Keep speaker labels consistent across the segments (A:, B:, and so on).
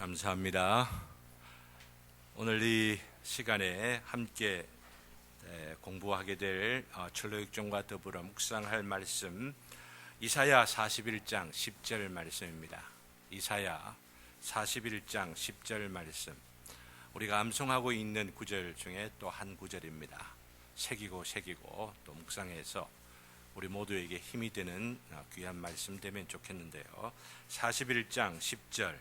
A: 감사합니다. 오늘 이 시간에 함께 공부하게 될 철로육종과 더불어 묵상할 말씀 이사야 41장 10절 말씀입니다. 이사야 41장 10절 말씀, 우리가 암송하고 있는 구절 중에 또 한 구절입니다. 새기고 또 묵상해서 우리 모두에게 힘이 되는 귀한 말씀 되면 좋겠는데요. 41장 10절,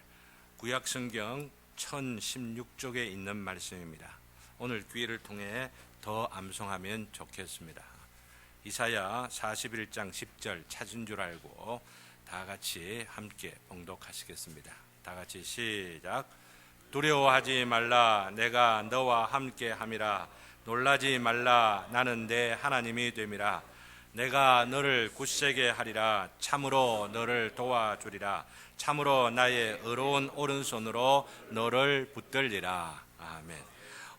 A: 구약성경 1016쪽에 있는 말씀입니다. 오늘 기회를 통해 더 암송하면 좋겠습니다. 이사야 41장 10절 찾은 줄 알고 다 같이 함께 봉독하시겠습니다. 다 같이 시작. 두려워하지 말라, 내가 너와 함께 함이라. 놀라지 말라, 나는 내 하나님이 됨이라. 내가 너를 굳세게 하리라. 참으로 너를 도와주리라. 참으로 나의 의로운 오른손으로 너를 붙들리라. 아멘.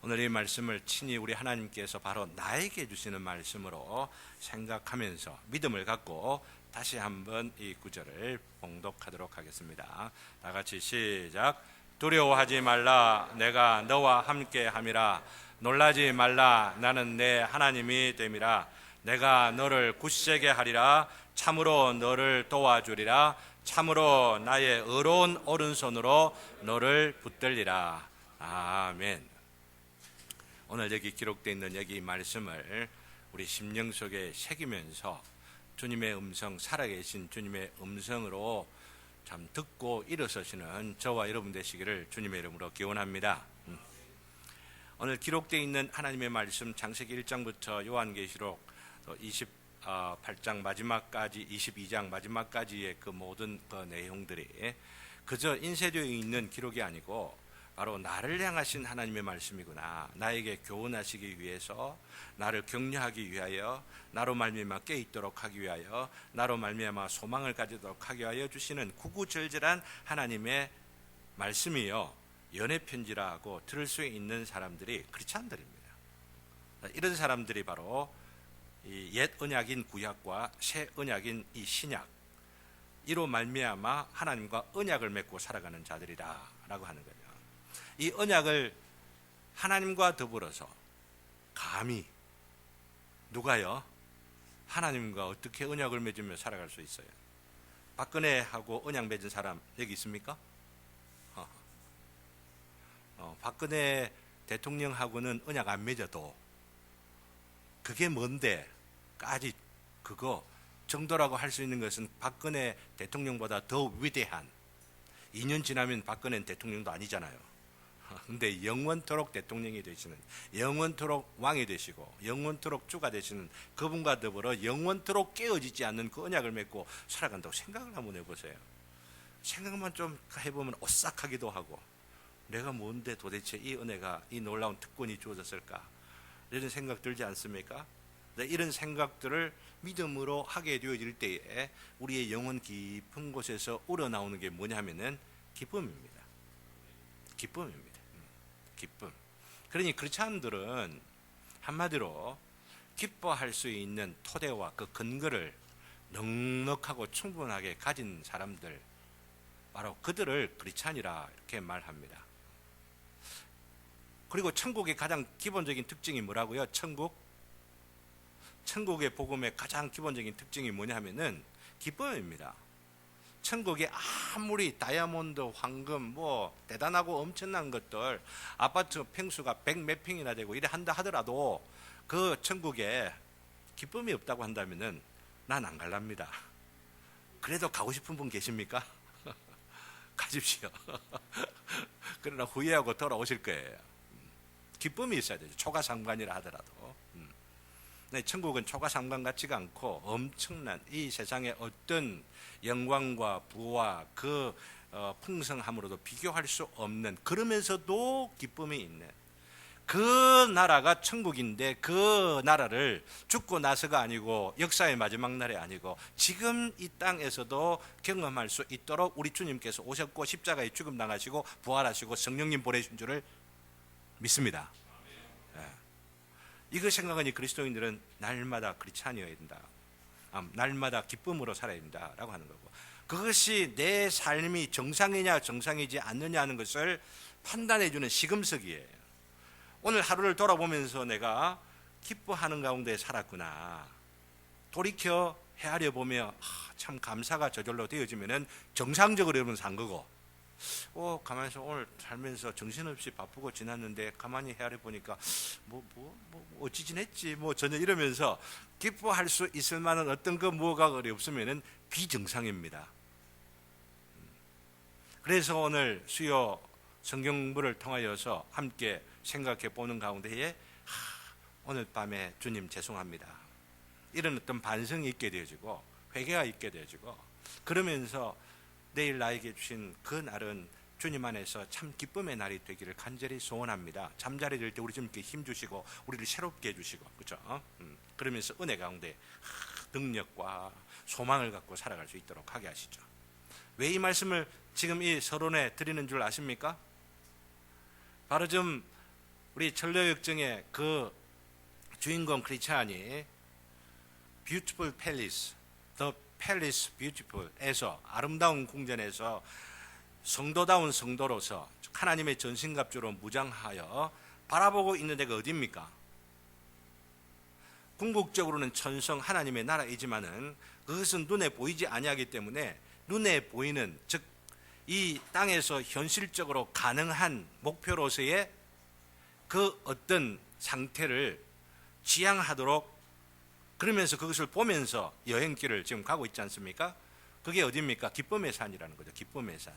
A: 오늘 이 말씀을 친히 우리 하나님께서 바로 나에게 주시는 말씀으로 생각하면서 믿음을 갖고 다시 한번 이 구절을 봉독하도록 하겠습니다. 다 같이 시작. 두려워하지 말라, 내가 너와 함께 함이라. 놀라지 말라, 나는 내 하나님이 됨이라. 내가 너를 굳세게 하리라. 참으로 너를 도와주리라. 참으로 나의 의로운 오른손으로 너를 붙들리라. 아멘. 오늘 여기 기록되어 있는 여기 말씀을 우리 심령 속에 새기면서 주님의 음성, 살아계신 주님의 음성으로 참 듣고 일어서시는 저와 여러분 되시기를 주님의 이름으로 기원합니다. 오늘 기록되어 있는 하나님의 말씀 창세기 1장부터 요한계시록 28장 마지막까지 22장 마지막까지의 그 모든 그 내용들이 그저 인쇄되어 있는 기록이 아니고 바로 나를 향하신 하나님의 말씀이구나. 나에게 교훈하시기 위해서, 나를 격려하기 위하여, 나로 말미암아 깨있도록 하기 위하여, 나로 말미암아 소망을 가지도록 하기 위하여 주시는 구구절절한 하나님의 말씀이요, 연애 편지라고 들을 수 있는 사람들이 크리스찬들입니다. 이런 사람들이 바로 이 옛 언약인 구약과 새 언약인 이 신약, 이로 말미암아 하나님과 언약을 맺고 살아가는 자들이라고 하는 거죠. 이 언약을 하나님과 더불어서 감히 누가요? 하나님과 어떻게 언약을 맺으며 살아갈 수 있어요? 박근혜하고 언약 맺은 사람 여기 있습니까? 박근혜 대통령하고는 언약 안 맺어도 그게 뭔데까지 그거 정도라고 할 수 있는 것은 박근혜 대통령보다 더 위대한, 2년 지나면 박근혜는 대통령도 아니잖아요. 근데 영원토록 대통령이 되시는, 영원토록 왕이 되시고 영원토록 주가 되시는 그분과 더불어 영원토록 깨어지지 않는 그 언약을 맺고 살아간다고 생각을 한번 해보세요. 생각만 좀 해보면 오싹하기도 하고, 내가 뭔데 도대체 이 은혜가, 이 놀라운 특권이 주어졌을까, 이런 생각 들지 않습니까? 이런 생각들을 믿음으로 하게 되어질 때에 우리의 영혼 깊은 곳에서 우러나오는 게 뭐냐 하면은 기쁨입니다. 기쁨입니다. 기쁨. 그러니 크리스찬들은 한마디로 기뻐할 수 있는 토대와 그 근거를 넉넉하고 충분하게 가진 사람들, 바로 그들을 크리스찬이라 이렇게 말합니다. 그리고 천국의 가장 기본적인 특징이 뭐라고요? 천국의 복음의 가장 기본적인 특징이 뭐냐 하면은 기쁨입니다. 천국에 아무리 다이아몬드, 황금, 뭐 대단하고 엄청난 것들, 아파트 평수가 100몇 평이나 되고 이래 한다 하더라도 그 천국에 기쁨이 없다고 한다면은 난 안 갈랍니다. 그래도 가고 싶은 분 계십니까? 가십시오. 그러나 후회하고 돌아오실 거예요. 기쁨이 있어야 되죠. 초가상관이라 하더라도. 천국은 초가상관 같지가 않고 엄청난 이 세상의 어떤 영광과 부와 그 풍성함으로도 비교할 수 없는, 그러면서도 기쁨이 있는 그 나라가 천국인데, 그 나라를 죽고 나서가 아니고 역사의 마지막 날이 아니고 지금 이 땅에서도 경험할 수 있도록 우리 주님께서 오셨고 십자가에 죽음 당하시고 부활하시고 성령님 보내신 줄을 믿습니다. 이거 생각하니 그리스도인들은 날마다 크리스찬이어야 된다, 날마다 기쁨으로 살아야 된다라고 하는 거고, 그것이 내 삶이 정상이냐 정상이지 않느냐 하는 것을 판단해 주는 시금석이에요. 오늘 하루를 돌아보면서 내가 기뻐하는 가운데 살았구나, 돌이켜 헤아려 보며 참 감사가 저절로 되어지면은 정상적으로 여러분 산 거고, 가만히서 오늘 살면서 정신없이 바쁘고 지났는데 가만히 헤아려 보니까 어찌 지냈지 전혀 이러면서 기뻐할 수 있을 만한 어떤 그 무엇가 없으면은 비정상입니다. 그래서 오늘 수요 성경부를 통하여서 함께 생각해 보는 가운데에 오늘 밤에 주님 죄송합니다, 이런 어떤 반성이 있게 되어지고 회개가 있게 되어지고, 그러면서 내일 나에게 주신 그 날은 주님 안에서 참 기쁨의 날이 되기를 간절히 소원합니다. 잠자리 들 때 우리 주님께 힘 주시고 우리를 새롭게 해주시고, 그렇죠? 그러면서 은혜 가운데 능력과 소망을 갖고 살아갈 수 있도록 하게 하시죠. 왜 이 말씀을 지금 이 서론에 드리는 줄 아십니까? 바로 좀 우리 천려역정의 그 주인공 크리스찬이 Beautiful Palace, The Palace Beautiful에서, 아름다운 궁전에서 성도다운 성도로서 하나님의 전신갑주로 무장하여 바라보고 있는 데가 어디입니까? 궁극적으로는 천성 하나님의 나라이지만은 그것은 눈에 보이지 아니하기 때문에 눈에 보이는, 즉 이 땅에서 현실적으로 가능한 목표로서의 그 어떤 상태를 지향하도록, 그러면서 그것을 보면서 여행길을 지금 가고 있지 않습니까? 그게 어디입니까? 기쁨의 산이라는 거죠. 기쁨의 산.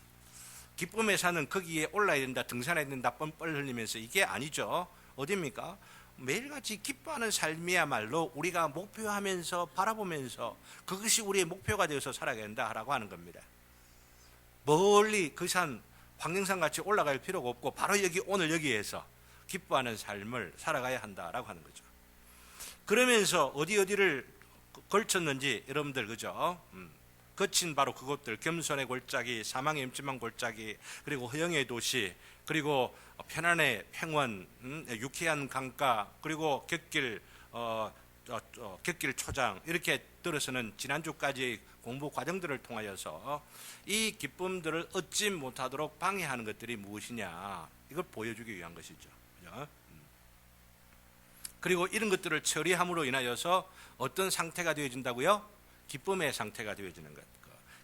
A: 기쁨의 산은 거기에 올라야 된다, 등산해야 된다 뻔뻔 흘리면서 이게 아니죠. 어디입니까? 매일같이 기뻐하는 삶이야말로 우리가 목표하면서 바라보면서 그것이 우리의 목표가 되어서 살아야 된다라고 하는 겁니다. 멀리 그 산 황령산 같이 올라갈 필요가 없고 바로 여기 오늘 여기에서 기뻐하는 삶을 살아가야 한다라고 하는 거죠. 그러면서 어디를 걸쳤는지 여러분들, 그죠? 거친 바로 그것들, 겸손의 골짜기, 사망의 음침한 골짜기, 그리고 허영의 도시, 그리고 편안의 평원, 유쾌한 강가, 그리고 곁길 초장, 이렇게 들어서는 지난주까지 공부 과정들을 통하여서 이 기쁨들을 얻지 못하도록 방해하는 것들이 무엇이냐, 이걸 보여주기 위한 것이죠. 그죠? 그리고 이런 것들을 처리함으로 인하여서 어떤 상태가 되어진다고요? 기쁨의 상태가 되어지는 것.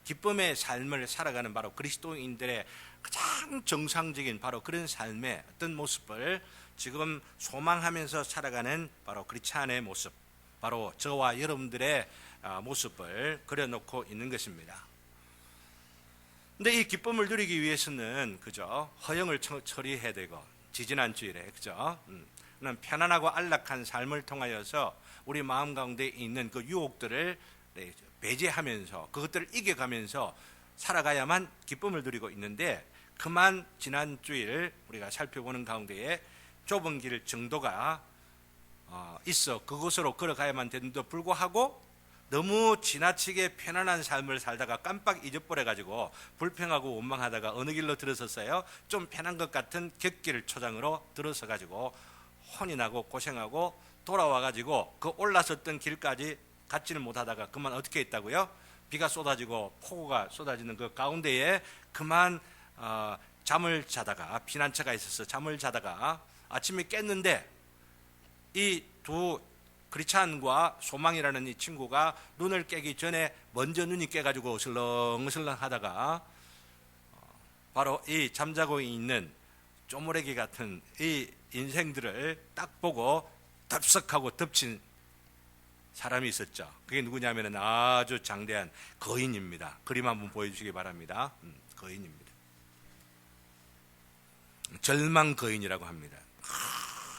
A: 기쁨의 삶을 살아가는 바로 그리스도인들의 가장 정상적인 바로 그런 삶의 어떤 모습을 지금 소망하면서 살아가는 바로 크리스찬의 모습, 바로 저와 여러분들의 모습을 그려놓고 있는 것입니다. 근데 이 기쁨을 누리기 위해서는, 그죠, 허영을 처리해야 되고, 지지난 주일에, 그죠, 편안하고 안락한 삶을 통하여서 우리 마음 가운데 있는 그 유혹들을 배제하면서 그것들을 이겨가면서 살아가야만 기쁨을 누리고 있는데, 그만 지난 주일 우리가 살펴보는 가운데에 좁은 길 정도가 있어 그곳으로 걸어가야만 되는데도 불구하고 너무 지나치게 편안한 삶을 살다가 깜빡 잊어버려가지고 불평하고 원망하다가 어느 길로 들어섰어요? 좀 편한 것 같은 곁길 초장으로 들어서가지고 혼이 나고 고생하고 돌아와가지고 그 올라섰던 길까지 갖지를 못하다가 그만 어떻게 했다고요? 비가 쏟아지고 폭우가 쏟아지는 그 가운데에 그만 잠을 자다가, 피난처가 있어서 잠을 자다가 아침에 깼는데 이 두 크리스찬과 소망이라는 이 친구가 눈을 깨기 전에 먼저 눈이 깨가지고 어슬렁어슬렁 하다가 바로 이 잠자고 있는 쪼무레기 같은 이 인생들을 딱 보고 덥석하고 덮친 사람이 있었죠. 그게 누구냐면 아주 장대한 거인입니다. 그림 한번 보여주시기 바랍니다. 거인입니다. 절망 거인이라고 합니다.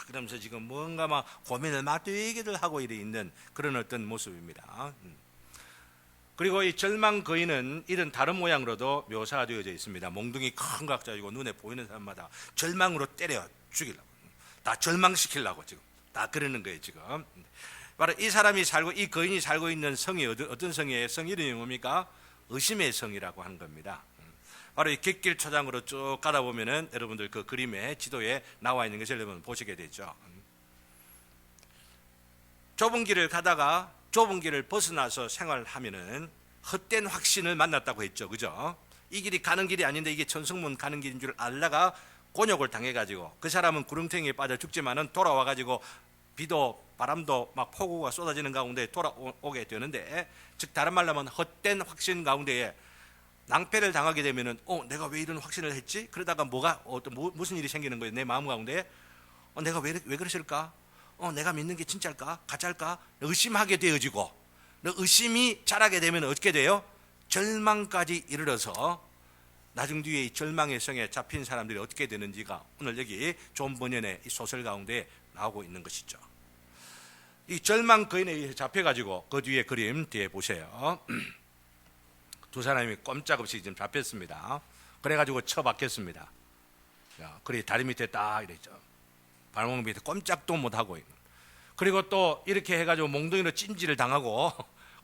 A: 그러면서 지금 뭔가 막 고민을 막 되게들 하고 있는 그런 어떤 모습입니다. 그리고 이 절망 거인은 이런 다른 모양으로도 묘사가 되어져 있습니다. 몽둥이 큰 각 가지고 눈에 보이는 사람마다 절망으로 때려 죽이려고, 다 절망시키려고 지금 다 그러는 거예요. 지금 바로 이 사람이 살고, 이 거인이 살고 있는 성이 어떤 성이에요? 성 이름이 뭡니까? 의심의 성이라고 하는 겁니다. 바로 이 객길 초장으로 쭉 가다 보면은 여러분들 그 그림에, 지도에 나와 있는 것을 여러분 보시게 되죠. 좁은 길을 가다가 좁은 길을 벗어나서 생활하면은 헛된 확신을 만났다고 했죠. 그죠? 이 길이 가는 길이 아닌데 이게 천성문 가는 길인 줄 알다가 곤욕을 당해가지고 그 사람은 구름탱이에 빠져 죽지만은 돌아와가지고 비도 바람도 막 폭우가 쏟아지는 가운데 돌아오게 되는데, 즉 다른 말로 하면 헛된 확신 가운데에 낭패를 당하게 되면은 내가 왜 이런 확신을 했지? 그러다가 무슨 일이 생기는 거예요. 내 마음 가운데 내가 왜 그러실까? 내가 믿는 게 진짜일까? 가짜일까? 의심하게 되어지고, 의심이 자라게 되면 어떻게 돼요? 절망까지 이르러서 나중 뒤에 이 절망의 성에 잡힌 사람들이 어떻게 되는지가 오늘 여기 존 버년의 이 소설 가운데 나오고 있는 것이죠. 이 절망 거인에 의해 잡혀가지고 그 뒤에 그림 뒤에 보세요. 두 사람이 꼼짝없이 지금 잡혔습니다. 그래가지고 처박혔습니다. 그리 다리 밑에 딱 이랬죠. 발목 밑에 꼼짝도 못하고 있는. 그리고 또 이렇게 해가지고 몽둥이로 찜질을 당하고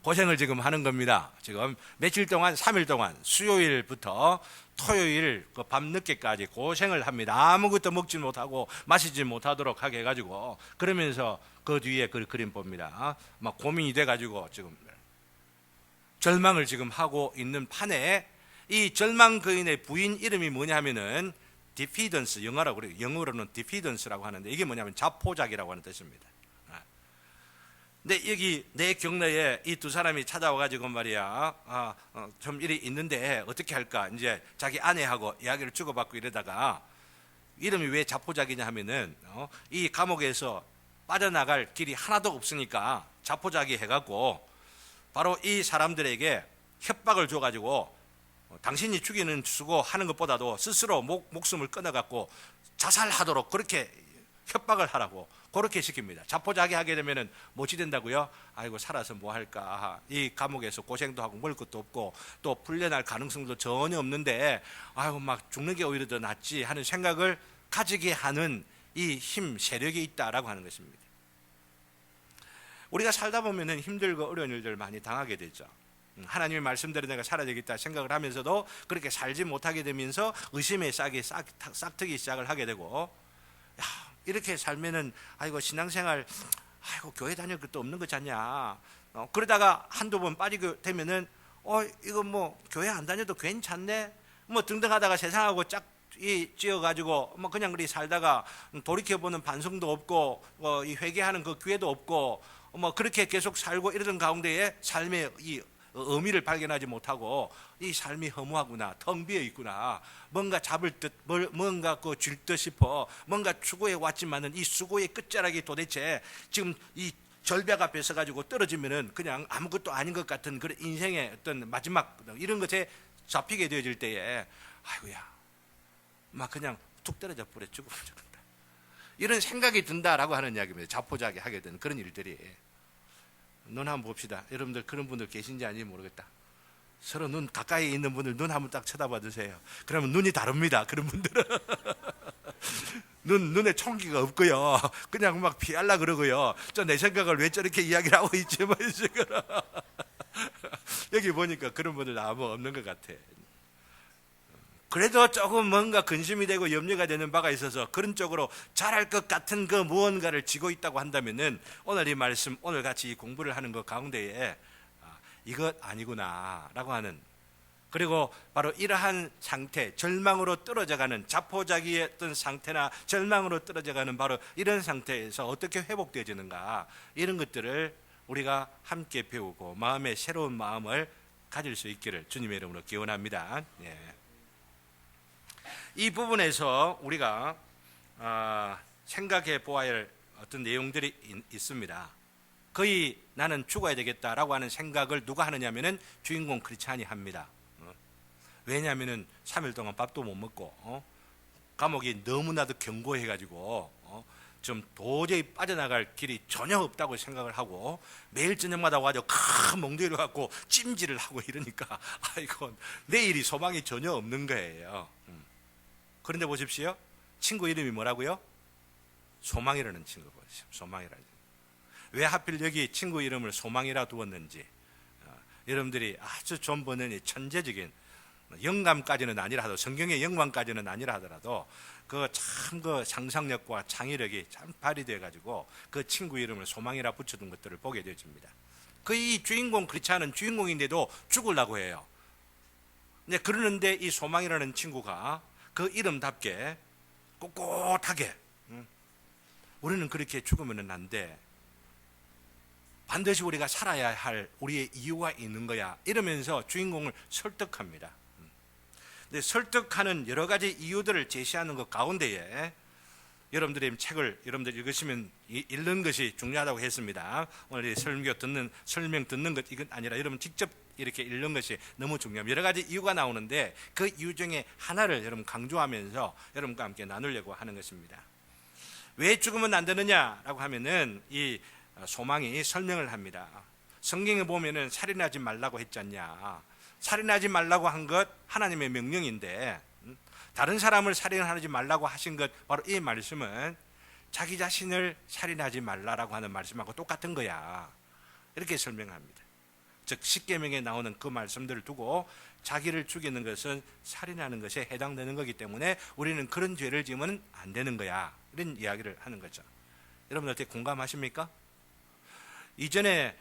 A: 고생을 지금 하는 겁니다. 지금 며칠 동안, 3일 동안 수요일부터 토요일 그 밤늦게까지 고생을 합니다. 아무것도 먹지 못하고 마시지 못하도록 하게 해가지고, 그러면서 그 뒤에 그 그림 봅니다. 막 고민이 돼가지고 지금 절망을 지금 하고 있는 판에, 이 절망 거인의 부인 이름이 뭐냐 하면은 디피던스, 영어라고 그래요. 영어로는 디피던스라고 하는데 이게 뭐냐면 자포자기라고 하는 뜻입니다. 근데 여기 내 경내에 이 두 사람이 찾아와가지고 말이야, 좀 일이 있는데 어떻게 할까? 이제 자기 아내하고 이야기를 주고받고 이러다가, 이름이 왜 자포자기냐 하면은 이 감옥에서 빠져나갈 길이 하나도 없으니까 자포자기 해갖고 바로 이 사람들에게 협박을 줘가지고 당신이 죽이는 수고 하는 것보다도 스스로 목숨을 끊어갖고 자살하도록 그렇게 협박을 하라고 그렇게 시킵니다. 자포자기 하게 되면은 뭐지 된다고요? 아이고 살아서 뭐 할까? 이 감옥에서 고생도 하고 먹을 것도 없고 또 풀려날 가능성도 전혀 없는데 아이고 막 죽는 게 오히려 더 낫지 하는 생각을 가지게 하는 이 힘, 세력이 있다라고 하는 것입니다. 우리가 살다 보면은 힘들고 어려운 일들 많이 당하게 되죠. 하나님의 말씀대로 내가 살아야 되겠다 생각을 하면서도 그렇게 살지 못하게 되면서 의심의 싹이 싹트기 시작을 하게 되고, 이렇게 살면은 아이고 신앙생활, 아이고 교회 다닐 것도 없는 거지 않냐. 그러다가 한두 번 빠지게 되면은 이거 뭐 교회 안 다녀도 괜찮네 뭐 등등 하다가 세상하고 찌어가지고 뭐 그냥 그리 살다가 돌이켜보는 반성도 없고 이 회개하는 그 기회도 없고 뭐 그렇게 계속 살고 이러던 가운데에 삶의 이 의미를 발견하지 못하고 이 삶이 허무하구나, 텅 비어 있구나, 뭔가 잡을 듯, 뭔가 줄 듯 싶어 뭔가 추구해 왔지만은 이 수고의 끝자락이 도대체 지금 이 절벽 앞에 서가지고 떨어지면은 그냥 아무것도 아닌 것 같은 그런 인생의 어떤 마지막 이런 것에 잡히게 되어질 때에 아이고야, 막 그냥 툭 떨어져 버려 죽으면 좋겠다 이런 생각이 든다라고 하는 이야기입니다. 자포자기 하게 되는 그런 일들이. 눈 한번 봅시다. 여러분들 그런 분들 계신지 아닌지 모르겠다. 서로 눈 가까이 있는 분들 눈 한번 딱 쳐다봐 주세요. 그러면 눈이 다릅니다. 그런 분들은 눈에 총기가 없고요. 그냥 막 피하려 그러고요. 내 생각을 왜 저렇게 이야기를 하고 있지 뭐 이런 식으로. 여기 보니까 그런 분들 아무 없는 것 같아. 그래도 조금 뭔가 근심이 되고 염려가 되는 바가 있어서 그런 쪽으로 잘할 것 같은 그 무언가를 쥐고 있다고 한다면은 오늘 이 말씀, 오늘 같이 이 공부를 하는 것 가운데에 이것 아니구나 라고 하는, 그리고 바로 이러한 상태, 절망으로 떨어져가는 자포자기의 어떤 상태나 절망으로 떨어져가는 바로 이런 상태에서 어떻게 회복되어지는가, 이런 것들을 우리가 함께 배우고 마음의 새로운 마음을 가질 수 있기를 주님의 이름으로 기원합니다. 예. 이 부분에서 우리가 생각해 보아야 할 어떤 내용들이 있습니다. 거의 나는 죽어야 되겠다라고 하는 생각을 누가 하느냐면은 주인공 크리스찬이 합니다. 왜냐하면은 3일 동안 밥도 못 먹고 감옥이 너무나도 견고해가지고 좀 도저히 빠져나갈 길이 전혀 없다고 생각을 하고 매일 저녁마다 와서 큰 몽둥이를 갖고 찜질을 하고 이러니까 아이고 내일이 소망이 전혀 없는 거예요. 그런데 보십시오. 친구 이름이 뭐라고요? 소망이라는 친구 보십시오. 소망이라는. 왜 하필 여기 친구 이름을 소망이라 두었는지, 여러분들이 아주 존 버년이 천재적인 영감까지는 아니라 하더라도, 성경의 영감까지는 아니라 하더라도 그 상상력과 창의력이 참 발휘되어 가지고 그 친구 이름을 소망이라 붙여둔 것들을 보게 되어집니다. 이 주인공 그렇지 않은 주인공인데도 죽으려고 해요. 근데 그러는데 이 소망이라는 친구가 그 이름답게 꼿꼿하게 우리는 그렇게 죽으면 안 돼. 반드시 우리가 살아야 할 우리의 이유가 있는 거야. 이러면서 주인공을 설득합니다. 근데 설득하는 여러 가지 이유들을 제시하는 것 가운데에 여러분들의 책을 여러분들 읽으시면 읽는 것이 중요하다고 했습니다. 오늘 이 설명 듣는 것 이건 아니라 여러분 직접 이렇게 읽는 것이 너무 중요합니다. 여러 가지 이유가 나오는데 그 이유 중에 하나를 여러분 강조하면서 여러분과 함께 나누려고 하는 것입니다. 왜 죽으면 안 되느냐라고 하면은 이 소망이 설명을 합니다. 성경에 보면은 살인하지 말라고 했지 않냐. 살인하지 말라고 한 것 하나님의 명령인데 다른 사람을 살인하지 말라고 하신 것 바로 이 말씀은 자기 자신을 살인하지 말라라고 하는 말씀하고 똑같은 거야. 이렇게 설명합니다. 즉 십계명에 나오는 그 말씀들을 두고 자기를 죽이는 것은 살인하는 것에 해당되는 거기 때문에 우리는 그런 죄를 지으면 안 되는 거야. 이런 이야기를 하는 거죠. 여러분 어떻게 공감하십니까? 이전에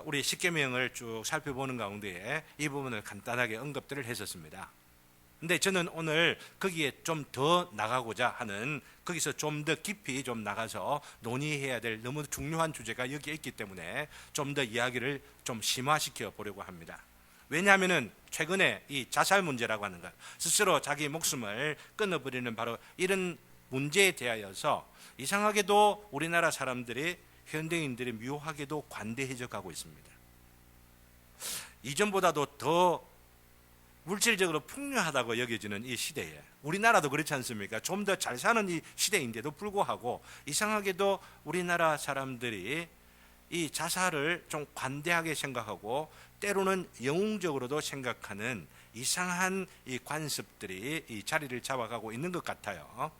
A: 우리 십계명을 쭉 살펴보는 가운데에 이 부분을 간단하게 언급들을 했었습니다. 근데 저는 오늘 거기에 좀 더 나가고자 하는, 거기서 좀 더 깊이 좀 나가서 논의해야 될 너무 중요한 주제가 여기에 있기 때문에 좀 더 이야기를 좀 심화시켜 보려고 합니다. 왜냐하면은 최근에 이 자살 문제라고 하는 것, 스스로 자기 목숨을 끊어버리는 바로 이런 문제에 대하여서 이상하게도 우리나라 사람들이, 현대인들이 묘하게도 관대해져 가고 있습니다. 이전보다도 더 물질적으로 풍요하다고 여겨지는 이 시대에, 우리나라도 그렇지 않습니까? 좀 더 잘 사는 이 시대인데도 불구하고 이상하게도 우리나라 사람들이 이 자살을 좀 관대하게 생각하고 때로는 영웅적으로도 생각하는 이상한 이 관습들이 이 자리를 잡아가고 있는 것 같아요.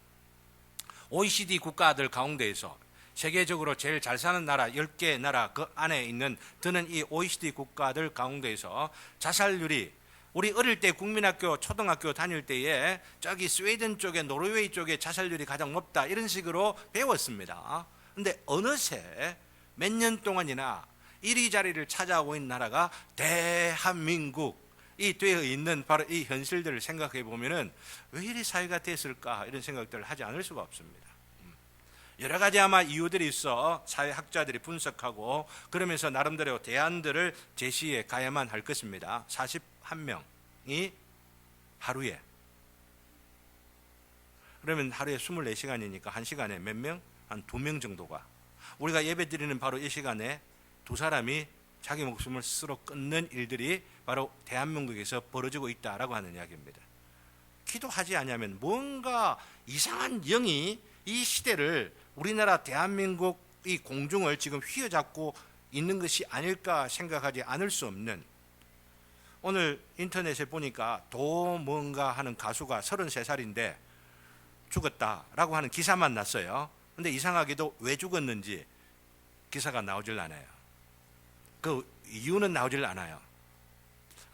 A: OECD 국가들 가운데에서 세계적으로 제일 잘 사는 나라 10개 나라 그 안에 있는 드는 이 OECD 국가들 가운데에서 자살률이, 우리 어릴 때 국민학교, 초등학교 다닐 때에 저기 스웨덴 쪽에, 노르웨이 쪽에 자살률이 가장 높다 이런 식으로 배웠습니다. 근데 어느새 몇 년 동안이나 1위 자리를 차지하고 있는 나라가 대한민국이 되어 있는 바로 이 현실들을 생각해 보면은 왜 이리 사회가 됐을까 이런 생각들을 하지 않을 수가 없습니다. 여러 가지 아마 이유들이 있어 사회학자들이 분석하고 그러면서 나름대로 대안들을 제시해 가야만 할 것입니다. 41명이 하루에, 그러면 하루에 24시간이니까 1시간에 몇 명? 한 2명 정도가, 우리가 예배 드리는 바로 이 시간에 2사람이 자기 목숨을 스스로 끊는 일들이 바로 대한민국에서 벌어지고 있다라고 하는 이야기입니다. 기도하지 않으면 뭔가 이상한 영이 이 시대를, 우리나라 대한민국 이 공중을 지금 휘어잡고 있는 것이 아닐까 생각하지 않을 수 없는, 오늘 인터넷에 보니까 도 뭔가 하는 가수가 33살인데 죽었다라고 하는 기사만 났어요. 근데 이상하게도 왜 죽었는지 기사가 나오질 않아요. 그 이유는 나오질 않아요.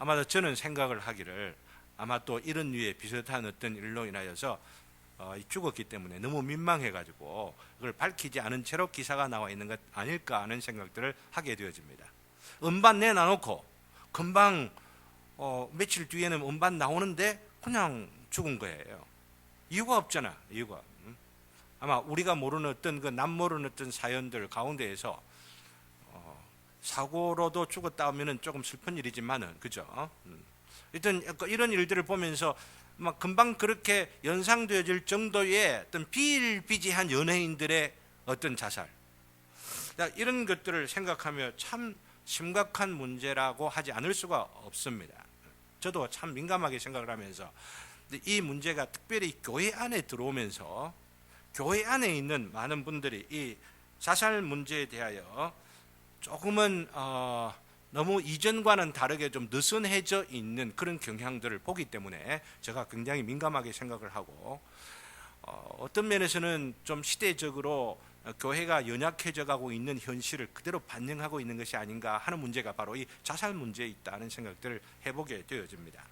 A: 아마도 저는 생각을 하기를 아마 또 이런 류의 비슷한 어떤 일로 인하여서 죽었기 때문에 너무 민망해가지고 그걸 밝히지 않은 채로 기사가 나와 있는 것 아닐까 하는 생각들을 하게 되어집니다. 음반 내놔놓고 금방 며칠 뒤에는 음반 나오는데 그냥 죽은 거예요. 이유가 없잖아. 이유가. 아마 우리가 모르는 어떤 그 남 모르는 어떤 사연들 가운데에서 사고로도 죽었다 하면은 조금 슬픈 일이지만은, 그죠? 일단 이런 일들을 보면서 막 금방 그렇게 연상되어질 정도의 어떤 비일비재한 연예인들의 어떤 자살, 이런 것들을 생각하며 참 심각한 문제라고 하지 않을 수가 없습니다. 저도 참 민감하게 생각을 하면서 이 문제가 특별히 교회 안에 들어오면서 교회 안에 있는 많은 분들이 이 자살 문제에 대하여 조금은 너무 이전과는 다르게 좀 느슨해져 있는 그런 경향들을 보기 때문에 제가 굉장히 민감하게 생각을 하고, 어떤 면에서는 좀 시대적으로 교회가 연약해져 가고 있는 현실을 그대로 반영하고 있는 것이 아닌가 하는 문제가 바로 이 자살 문제에 있다는 생각들을 해보게 되어집니다.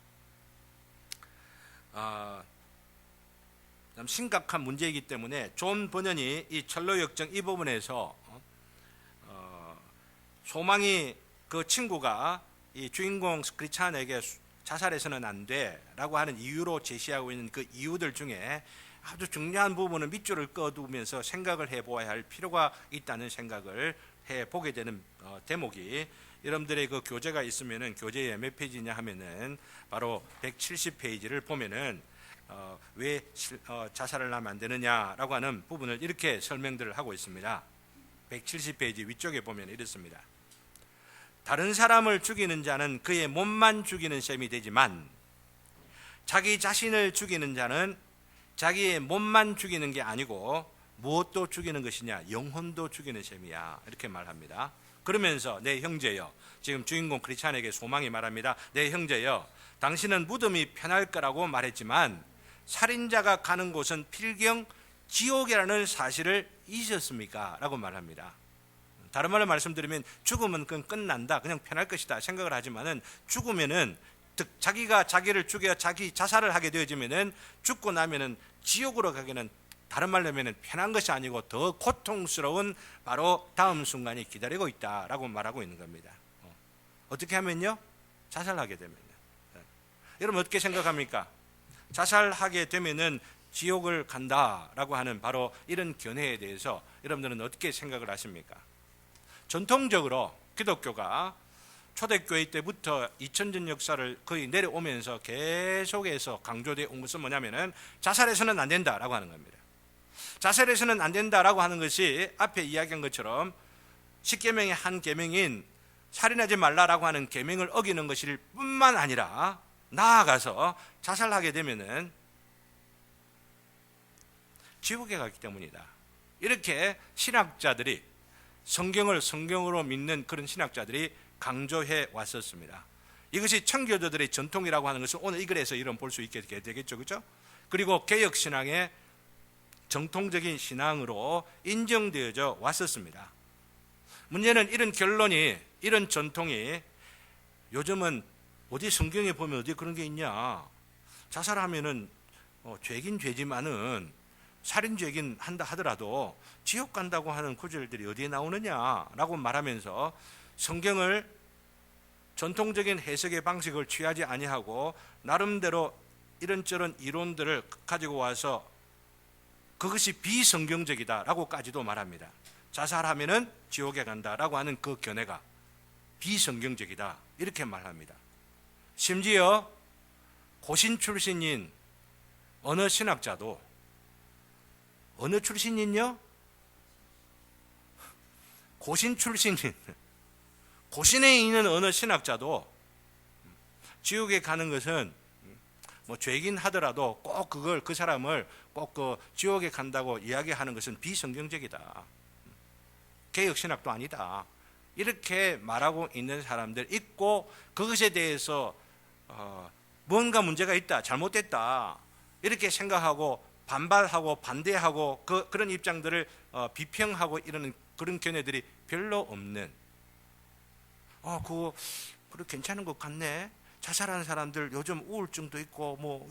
A: 참 심각한 문제이기 때문에 존 버년이 이 철로 역정 이 부분에서 소망이 그 친구가 이 주인공 크리스찬에게 자살해서는 안 돼라고 하는 이유로 제시하고 있는 그 이유들 중에 아주 중요한 부분은 밑줄을 꺼두면서 생각을 해보아야 할 필요가 있다는 생각을 해보게 되는 대목이, 여러분들의 그 교재가 있으면은 교재에 몇 페이지냐 하면은 바로 170페이지를 보면은 왜 자살을 하면 안 되느냐라고 하는 부분을 이렇게 설명들을 하고 있습니다. 170페이지 위쪽에 보면 이렇습니다. 다른 사람을 죽이는 자는 그의 몸만 죽이는 셈이 되지만 자기 자신을 죽이는 자는 자기의 몸만 죽이는 게 아니고 무엇도 죽이는 것이냐, 영혼도 죽이는 셈이야, 이렇게 말합니다. 그러면서 내 형제여, 지금 주인공 크리스찬에게 소망이 말합니다. 내 형제여, 당신은 무덤이 편할 거라고 말했지만 살인자가 가는 곳은 필경 지옥이라는 사실을 잊으셨습니까? 라고 말합니다. 다른 말로 말씀드리면 죽으면 그건 끝난다, 그냥 편할 것이다 생각을 하지만은 죽으면은 자기가 자기를 죽여 자기 자살을 하게 되어지면은 죽고 나면은 지옥으로 가기는, 다른 말로 하면은 편한 것이 아니고 더 고통스러운 바로 다음 순간이 기다리고 있다라고 말하고 있는 겁니다. 어떻게 하면요? 자살하게 되면요. 여러분 어떻게 생각합니까? 자살하게 되면은 지옥을 간다라고 하는 바로 이런 견해에 대해서 여러분들은 어떻게 생각을 하십니까? 전통적으로 기독교가 초대교회 때부터 2000년 역사를 거의 내려오면서 계속해서 강조되어 온 것은 뭐냐면은 자살해서는 안 된다라고 하는 겁니다. 자살해서는 안 된다라고 하는 것이 앞에 이야기한 것처럼 10계명의 한 계명인 살인하지 말라라고 하는 계명을 어기는 것일 뿐만 아니라 나아가서 자살하게 되면은 지옥에 가기 때문이다. 이렇게 신학자들이, 성경을 성경으로 믿는 그런 신학자들이 강조해 왔었습니다. 이것이 청교도들의 전통이라고 하는 것을 오늘 이 글에서 이런 볼 수 있게 되겠죠, 그렇죠? 그리고 개혁 신앙의 정통적인 신앙으로 인정되어져 왔었습니다. 문제는 이런 결론이, 이런 전통이 요즘은 어디 성경에 보면 어디 그런 게 있냐? 자살하면은 죄긴 죄지만은 살인죄긴 한다 하더라도 지옥 간다고 하는 구절들이 어디에 나오느냐라고 말하면서 성경을 전통적인 해석의 방식을 취하지 아니하고 나름대로 이런저런 이론들을 가지고 와서 그것이 비성경적이다라고까지도 말합니다. 자살하면은 지옥에 간다라고 하는 그 견해가 비성경적이다, 이렇게 말합니다. 심지어 고신 출신인 어느 신학자도, 어느 출신인요? 고신 출신인, 고신에 있는 어느 신학자도 지옥에 가는 것은 뭐 죄긴 하더라도 꼭 그걸, 그 사람을 꼭 그 지옥에 간다고 이야기하는 것은 비성경적이다, 개혁신학도 아니다, 이렇게 말하고 있는 사람들 있고, 그것에 대해서 뭔가 문제가 있다, 잘못됐다 이렇게 생각하고 반발하고 반대하고 그런 입장들을 비평하고 이러는 그런 견해들이 별로 없는, 그거 그래 괜찮은 것 같네, 자살하는 사람들 요즘 우울증도 있고 뭐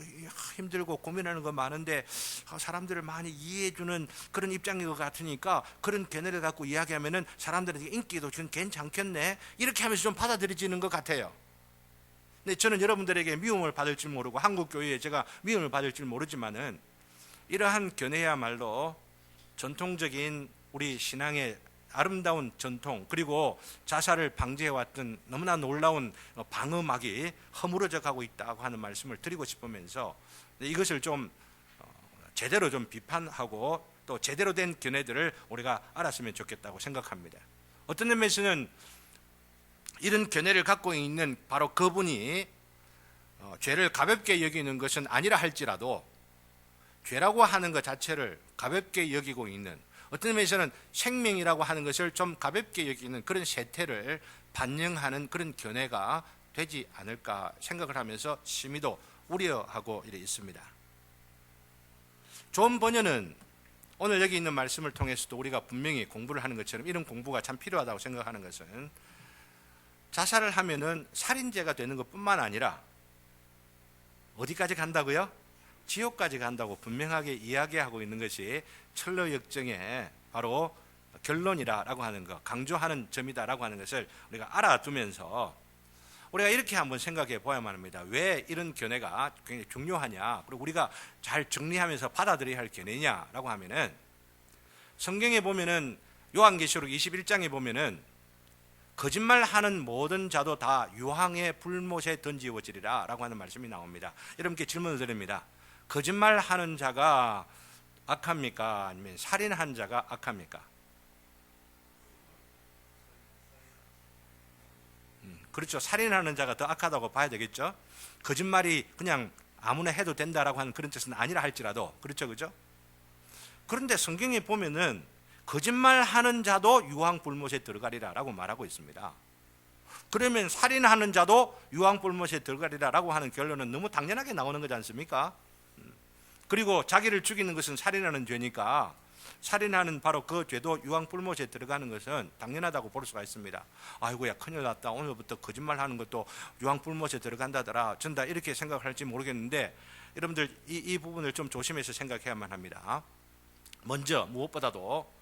A: 힘들고 고민하는 거 많은데 사람들을 많이 이해해주는 그런 입장인 것 같으니까 그런 견해를 갖고 이야기하면은 사람들에게 인기도 좀 괜찮겠네, 이렇게 하면서 좀 받아들여지는 것 같아요. 근데 저는 여러분들에게 미움을 받을 줄 모르고 한국 교회에 제가 미움을 받을 줄 모르지만은 이러한 견해야말로 전통적인 우리 신앙의 아름다운 전통, 그리고 자살을 방지해왔던 너무나 놀라운 방어막이 허물어져 가고 있다고 하는 말씀을 드리고 싶으면서 이것을 좀 제대로 좀 비판하고 또 제대로 된 견해들을 우리가 알았으면 좋겠다고 생각합니다. 어떤 면에서는 이런 견해를 갖고 있는 바로 그분이 죄를 가볍게 여기는 것은 아니라 할지라도 죄라고 하는 것 자체를 가볍게 여기고 있는, 어떤 면에서는 생명이라고 하는 것을 좀 가볍게 여기는 그런 세태를 반영하는 그런 견해가 되지 않을까 생각을 하면서 심히도 우려하고 있습니다. 존 버녀는 오늘 여기 있는 말씀을 통해서도 우리가 분명히 공부를 하는 것처럼 이런 공부가 참 필요하다고 생각하는 것은, 자살을 하면은 살인죄가 되는 것뿐만 아니라 어디까지 간다고요? 지옥까지 간다고 분명하게 이야기하고 있는 것이 철로 역정의 바로 결론이라고 하는 것, 강조하는 점이다라고 하는 것을 우리가 알아두면서 우리가 이렇게 한번 생각해 보야만 합니다. 왜 이런 견해가 굉장히 중요하냐, 그리고 우리가 잘 정리하면서 받아들여야 할 견해냐라고 하면은, 성경에 보면은 요한계시록 21장에 보면은 거짓말하는 모든 자도 다 유황의 불못에 던지어지리라 라고 하는 말씀이 나옵니다. 여러분께 질문을 드립니다. 거짓말하는 자가 악합니까? 아니면 살인한 자가 악합니까? 그렇죠. 살인하는 자가 더 악하다고 봐야 되겠죠. 거짓말이 그냥 아무나 해도 된다라고 하는 그런 뜻은 아니라 할지라도, 그렇죠, 그죠? 그런데 성경에 보면은 거짓말하는 자도 유황불못에 들어가리라라고 말하고 있습니다. 그러면 살인하는 자도 유황불못에 들어가리라라고 하는 결론은 너무 당연하게 나오는 거지 않습니까? 그리고 자기를 죽이는 것은 살인하는 죄니까 살인하는 바로 그 죄도 유황불못에 들어가는 것은 당연하다고 볼 수가 있습니다. 아이고야, 큰일 났다, 오늘부터 거짓말하는 것도 유황불못에 들어간다더라, 전다, 이렇게 생각할지 모르겠는데, 여러분들 이 부분을 좀 조심해서 생각해야만 합니다. 먼저 무엇보다도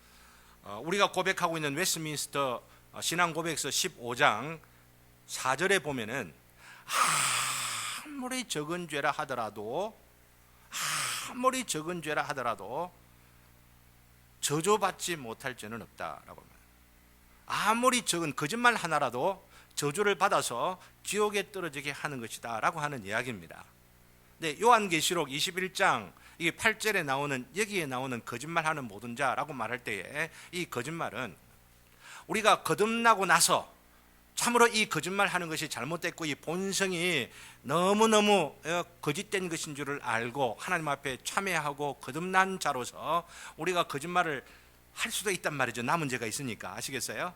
A: 우리가 고백하고 있는 웨스트민스터 신앙고백서 15장 4절에 보면은 아무리 적은 죄라 하더라도 저주받지 못할 죄는 없다라고 합니다. 아무리 적은 거짓말 하나라도 저주를 받아서 지옥에 떨어지게 하는 것이다 라고 하는 이야기입니다. 네, 요한계시록 21장 이게 8절에 나오는, 여기에 나오는 거짓말하는 모든 자라고 말할 때에 이 거짓말은 우리가 거듭나고 나서 참으로 이 거짓말하는 것이 잘못됐고 이 본성이 너무너무 거짓된 것인 줄을 알고 하나님 앞에 참회하고 거듭난 자로서 우리가 거짓말을 할 수도 있단 말이죠. 남은 죄가 있으니까. 아시겠어요?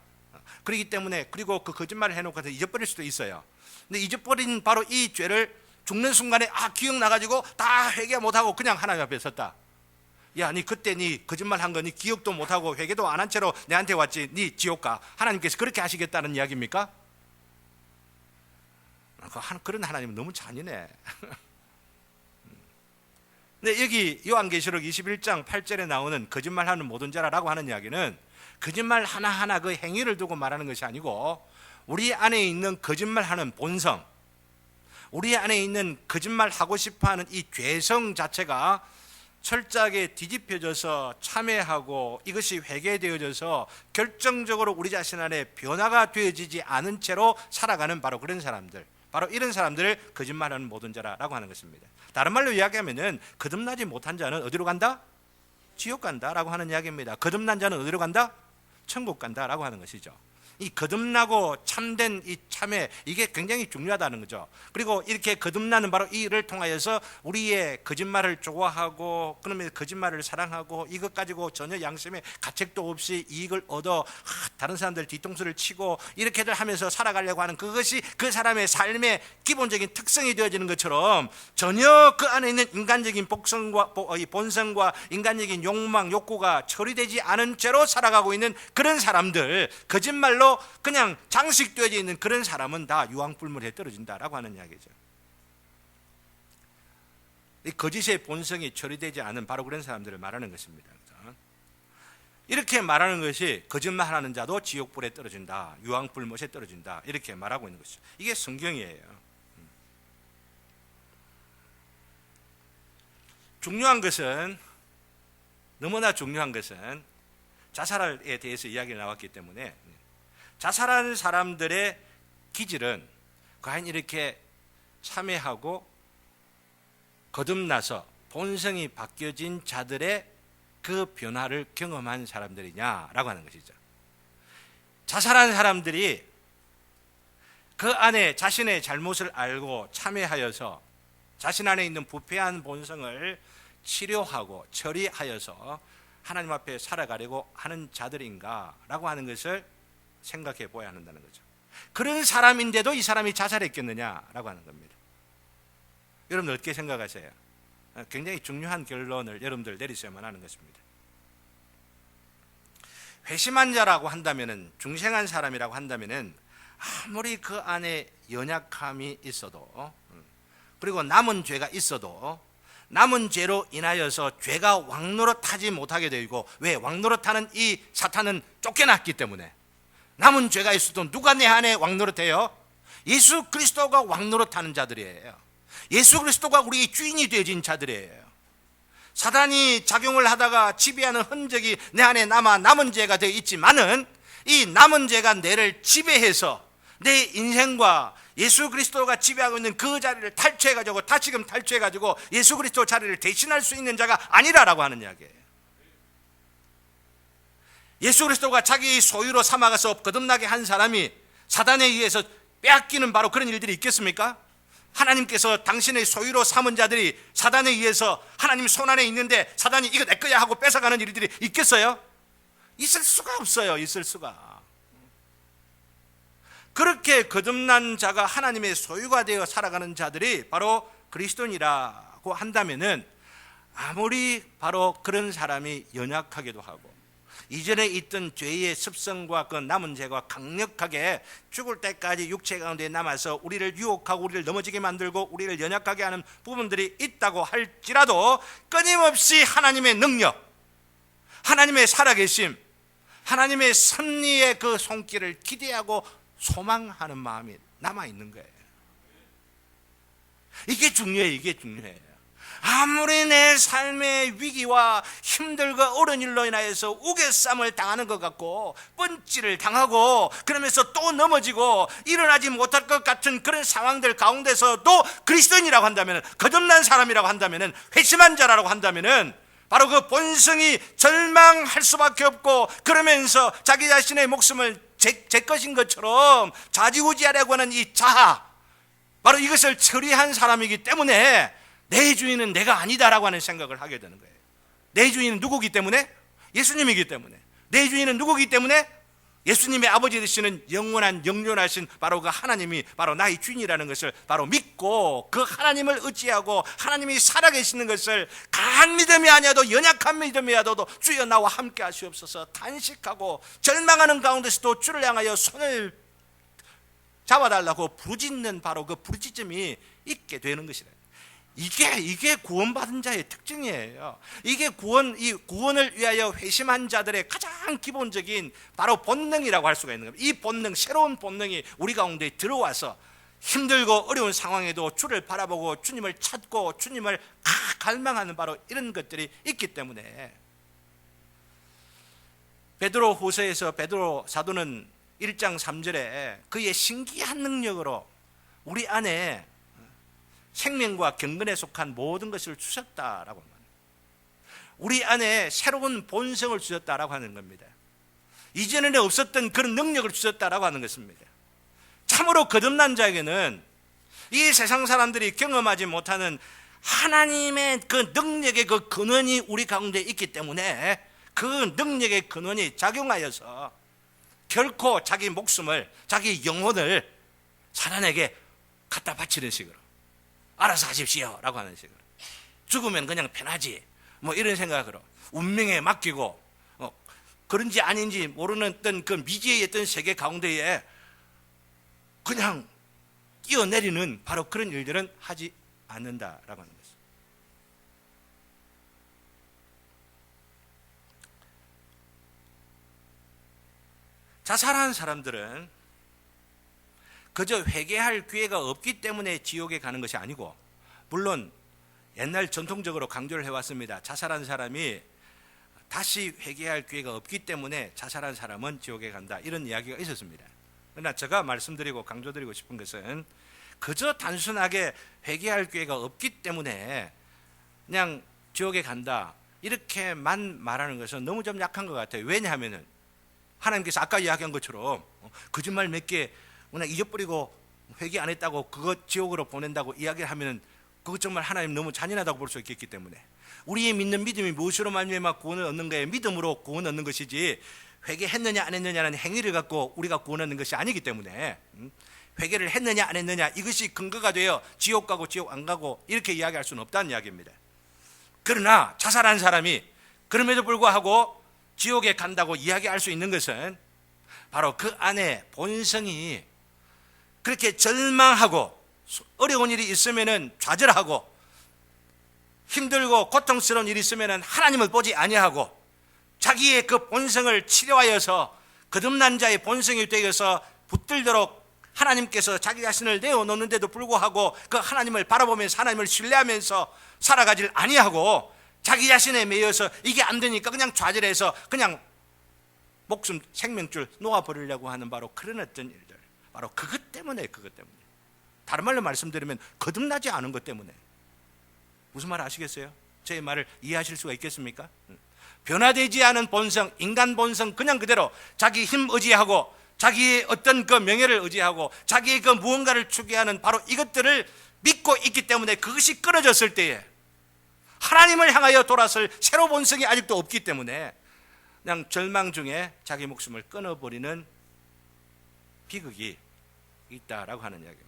A: 그렇기 때문에, 그리고 그 거짓말을 해놓고 잊어버릴 수도 있어요. 근데 잊어버린 바로 이 죄를 죽는 순간에 기억나가지고 다 회개 못하고 그냥 하나님 앞에 섰다. 야, 니 그때 니 거짓말한 거 니 기억도 못하고 회개도 안 한 채로 내한테 왔지, 니 지옥 가. 하나님께서 그렇게 하시겠다는 이야기입니까? 그런 하나님은 너무 잔인해. 근데 여기 요한계시록 21장 8절에 나오는 거짓말하는 모든 자라고 하는 이야기는 거짓말 하나하나 그 행위를 두고 말하는 것이 아니고 우리 안에 있는 거짓말하는 본성, 우리 안에 있는 거짓말하고 싶어하는 이 죄성 자체가 철저하게 뒤집혀져서 참회하고 이것이 회개되어져서 결정적으로 우리 자신 안에 변화가 되어지지 않은 채로 살아가는 바로 그런 사람들, 바로 이런 사람들을 거짓말하는 모든 자라고 하는 것입니다. 다른 말로 이야기하면은 거듭나지 못한 자는 어디로 간다? 지옥 간다라고 하는 이야기입니다. 거듭난 자는 어디로 간다? 천국 간다라고 하는 것이죠. 이 거듭나고 참된 이 참회, 이게 굉장히 중요하다는 거죠. 그리고 이렇게 거듭나는 바로 이 일을 통하여서 우리의 거짓말을 좋아하고 그러면 거짓말을 사랑하고 이것 가지고 전혀 양심에 가책도 없이 이익을 얻어 다른 사람들 뒤통수를 치고 이렇게들 하면서 살아가려고 하는 그것이 그 사람의 삶의 기본적인 특성이 되어지는 것처럼 전혀 그 안에 있는 인간적인 본성과 인간적인 욕망, 욕구가 처리되지 않은 채로 살아가고 있는 그런 사람들, 거짓말로 그냥 장식되어져 있는 그런 사람은 다 유황불물에 떨어진다라고 하는 이야기죠. 이 거짓의 본성이 처리되지 않은 바로 그런 사람들을 말하는 것입니다. 이렇게 말하는 것이 거짓말하는 자도 지옥불에 떨어진다, 유황불못에 떨어진다, 이렇게 말하고 있는 것이죠. 이게 성경이에요. 중요한 것은, 너무나 중요한 것은 자살에 대해서 이야기가 나왔기 때문에 자살하는 사람들의 기질은 과연 이렇게 참회하고 거듭나서 본성이 바뀌어진 자들의 그 변화를 경험한 사람들이냐라고 하는 것이죠. 자살하는 사람들이 그 안에 자신의 잘못을 알고 참회하여서 자신 안에 있는 부패한 본성을 치료하고 처리하여서 하나님 앞에 살아가려고 하는 자들인가라고 하는 것을 생각해 보아야 한다는 거죠. 그런 사람인데도 이 사람이 자살했겠느냐라고 하는 겁니다. 여러분 어떻게 생각하세요? 굉장히 중요한 결론을 여러분들 내리셔야만 하는 것입니다. 회심한 자라고 한다면은, 중생한 사람이라고 한다면은 아무리 그 안에 연약함이 있어도, 그리고 남은 죄가 있어도 남은 죄로 인하여서 죄가 왕노릇하지 못하게 되고, 왜? 왕노릇하는 이 사탄은 쫓겨났기 때문에. 남은 죄가 있어도 누가 내 안에 왕노릇해요? 예수 그리스도가 왕노릇하는 자들이에요. 예수 그리스도가 우리 주인이 되어진 자들이에요. 사단이 작용을 하다가 지배하는 흔적이 내 안에 남은 죄가 되어 있지만은, 이 남은 죄가 나를 지배해서 내 인생과 예수 그리스도가 지배하고 있는 그 자리를 탈취해가지고, 다시금 탈취해가지고 예수 그리스도 자리를 대신할 수 있는 자가 아니라라고 하는 이야기예요. 예수 그리스도가 자기 소유로 삼아가서 거듭나게 한 사람이 사단에 의해서 빼앗기는 바로 그런 일들이 있겠습니까? 하나님께서 당신의 소유로 삼은 자들이 사단에 의해서 하나님 손안에 있는데 사단이 이거 내 거야 하고 뺏어가는 일들이 있겠어요? 있을 수가 없어요. 있을 수가. 그렇게 거듭난 자가 하나님의 소유가 되어 살아가는 자들이 바로 그리스도인이라고 한다면은, 아무리 바로 그런 사람이 연약하기도 하고 이전에 있던 죄의 습성과 그 남은 죄가 강력하게 죽을 때까지 육체 가운데 남아서 우리를 유혹하고 우리를 넘어지게 만들고 우리를 연약하게 하는 부분들이 있다고 할지라도, 끊임없이 하나님의 능력, 하나님의 살아계심, 하나님의 섭리의 그 손길을 기대하고 소망하는 마음이 남아있는 거예요. 이게 중요해요. 이게 중요해요. 아무리 내 삶의 위기와 힘들고 어려운 일로 인하여서 우겨쌈을 당하는 것 같고 뻔찌를 당하고 그러면서 또 넘어지고 일어나지 못할 것 같은 그런 상황들 가운데서도 그리스도인이라고 한다면, 거듭난 사람이라고 한다면, 회심한 자라고 한다면, 바로 그 본성이 절망할 수밖에 없고, 그러면서 자기 자신의 목숨을 제 것인 것처럼 좌지우지하려고 하는 이 자아, 바로 이것을 처리한 사람이기 때문에 내 주인은 내가 아니다라고 하는 생각을 하게 되는 거예요. 내 주인은 누구기 때문에? 예수님이기 때문에. 내 주인은 누구기 때문에? 예수님의 아버지 되시는 영원하신 바로 그 하나님이 바로 나의 주인이라는 것을 바로 믿고, 그 하나님을 의지하고 하나님이 살아계시는 것을 강한 믿음이 아니어도 연약한 믿음이라도 주여 나와 함께 하시옵소서 단식하고 절망하는 가운데서도 주를 향하여 손을 잡아달라고 부르짖는 바로 그 부르짖음이 있게 되는 것이라. 이게 구원받은 자의 특징이에요. 이게 이 구원을 위하여 회심한 자들의 가장 기본적인 바로 본능이라고 할 수가 있는 겁니다. 이 본능, 새로운 본능이 우리 가운데 들어와서 힘들고 어려운 상황에도 주를 바라보고 주님을 찾고 주님을 갈망하는 바로 이런 것들이 있기 때문에, 베드로 후서에서 베드로 사도는 1장 3절에 그의 신기한 능력으로 우리 안에 생명과 경건에 속한 모든 것을 주셨다라고 합니다. 우리 안에 새로운 본성을 주셨다라고 하는 겁니다. 이전에는 없었던 그런 능력을 주셨다라고 하는 것입니다. 참으로 거듭난 자에게는 이 세상 사람들이 경험하지 못하는 하나님의 그 능력의 그 근원이 우리 가운데 있기 때문에, 그 능력의 근원이 작용하여서 결코 자기 목숨을, 자기 영혼을 사단에게 갖다 바치는 식으로 알아서 하십시오 라고 하는 식으로, 죽으면 그냥 편하지 뭐 이런 생각으로 운명에 맡기고 그런지 아닌지 모르는 어떤 그 미지의 어떤 세계 가운데에 그냥 뛰어내리는 바로 그런 일들은 하지 않는다라고 하는 것입니다. 자살하는 사람들은 그저 회개할 기회가 없기 때문에 지옥에 가는 것이 아니고, 물론 옛날 전통적으로 강조를 해왔습니다. 자살한 사람이 다시 회개할 기회가 없기 때문에 자살한 사람은 지옥에 간다, 이런 이야기가 있었습니다. 그러나 제가 말씀드리고 강조드리고 싶은 것은, 그저 단순하게 회개할 기회가 없기 때문에 그냥 지옥에 간다 이렇게만 말하는 것은 너무 좀 약한 것 같아요. 왜냐하면 하나님께서 아까 이야기한 것처럼 거짓말 몇 개 그냥 잊어버리고 회개 안 했다고 그거 지옥으로 보낸다고 이야기를 하면 그것 정말 하나님 너무 잔인하다고 볼 수 있겠기 때문에, 우리의 믿는 믿음이 무엇으로 말미암아 구원을 얻는 거예요? 믿음으로 구원 얻는 것이지, 회개했느냐 안 했느냐는 행위를 갖고 우리가 구원 얻는 것이 아니기 때문에, 회개를 했느냐 안 했느냐 이것이 근거가 되어 지옥 가고 지옥 안 가고 이렇게 이야기할 수는 없다는 이야기입니다. 그러나 자살한 사람이 그럼에도 불구하고 지옥에 간다고 이야기할 수 있는 것은 바로 그 안에 본성이 그렇게 절망하고 어려운 일이 있으면은 좌절하고 힘들고 고통스러운 일이 있으면 하나님을 보지 아니하고 자기의 그 본성을 치료하여서 거듭난 자의 본성이 되어서 붙들도록 하나님께서 자기 자신을 내어놓는데도 불구하고 그 하나님을 바라보면서 하나님을 신뢰하면서 살아가질 아니하고 자기 자신에 매여서 이게 안 되니까 그냥 좌절해서 그냥 목숨 생명줄 놓아버리려고 하는 바로 그런 어떤 일들, 바로 그것 때문에 다른 말로 말씀드리면 거듭나지 않은 것 때문에. 무슨 말 아시겠어요? 제 말을 이해하실 수가 있겠습니까? 변화되지 않은 본성, 인간 본성 그냥 그대로 자기 힘 의지하고 자기의 어떤 그 명예를 의지하고 자기의 그 무언가를 추구하는 바로 이것들을 믿고 있기 때문에 그것이 끊어졌을 때에 하나님을 향하여 돌아설 새로 본성이 아직도 없기 때문에 그냥 절망 중에 자기 목숨을 끊어버리는 비극이 있다라고 하는 이야기입니다.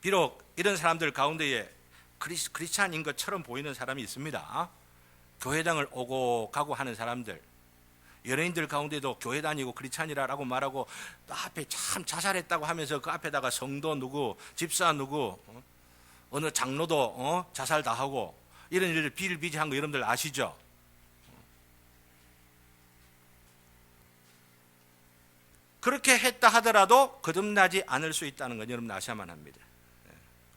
A: 비록 이런 사람들 가운데에 크리스찬인 것처럼 보이는 사람이 있습니다. 교회당을 오고 가고 하는 사람들, 연예인들 가운데도 교회 다니고 크리스찬이라고 말하고 앞에 참 자살했다고 하면서 그 앞에다가 성도 누구, 집사 누구, 어느 장로도 자살 다 하고 이런 일을 비일비재한 거 여러분들 아시죠? 그렇게 했다 하더라도 거듭나지 않을 수 있다는 건 여러분 아셔야만 합니다.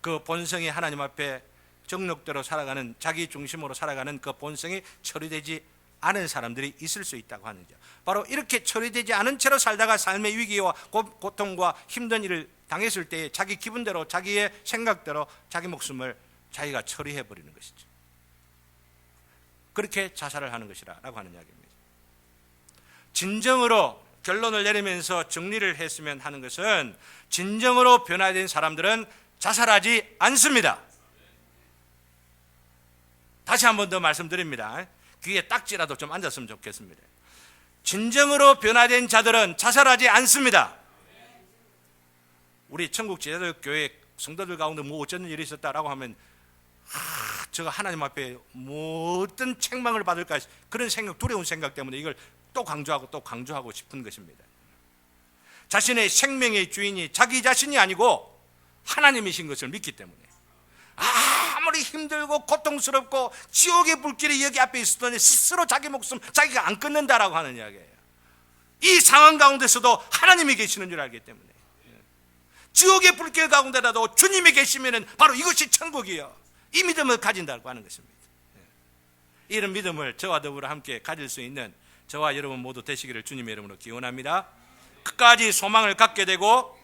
A: 그 본성이 하나님 앞에 정욕대로 살아가는, 자기 중심으로 살아가는 그 본성이 처리되지 않은 사람들이 있을 수 있다고 하는 거죠. 바로 이렇게 처리되지 않은 채로 살다가 삶의 위기와 고통과 힘든 일을 당했을 때에 자기 기분대로, 자기의 생각대로 자기 목숨을 자기가 처리해버리는 것이죠. 그렇게 자살을 하는 것이라고 하는 이야기입니다. 진정으로 결론을 내리면서 정리를 했으면 하는 것은, 진정으로 변화된 사람들은 자살하지 않습니다. 다시 한 번 더 말씀드립니다. 귀에 딱지라도 좀 앉았으면 좋겠습니다. 진정으로 변화된 자들은 자살하지 않습니다. 우리 천국 제자교회 성도들 가운데 뭐 어쩌는 일이 있었다라고 하면 제가 하나님 앞에 뭐 어떤 책망을 받을까, 그런 생각, 두려운 생각 때문에 이걸 또 강조하고 또 강조하고 싶은 것입니다. 자신의 생명의 주인이 자기 자신이 아니고 하나님이신 것을 믿기 때문에 아무리 힘들고 고통스럽고 지옥의 불길이 여기 앞에 있었더니 스스로 자기 목숨 자기가 안 끊는다라고 하는 이야기예요. 이 상황 가운데서도 하나님이 계시는 줄 알기 때문에, 지옥의 불길 가운데라도 주님이 계시면 바로 이것이 천국이요, 이 믿음을 가진다고 하는 것입니다. 이런 믿음을 저와 더불어 함께 가질 수 있는 저와 여러분 모두 되시기를 주님의 이름으로 기원합니다. 끝까지 소망을 갖게 되고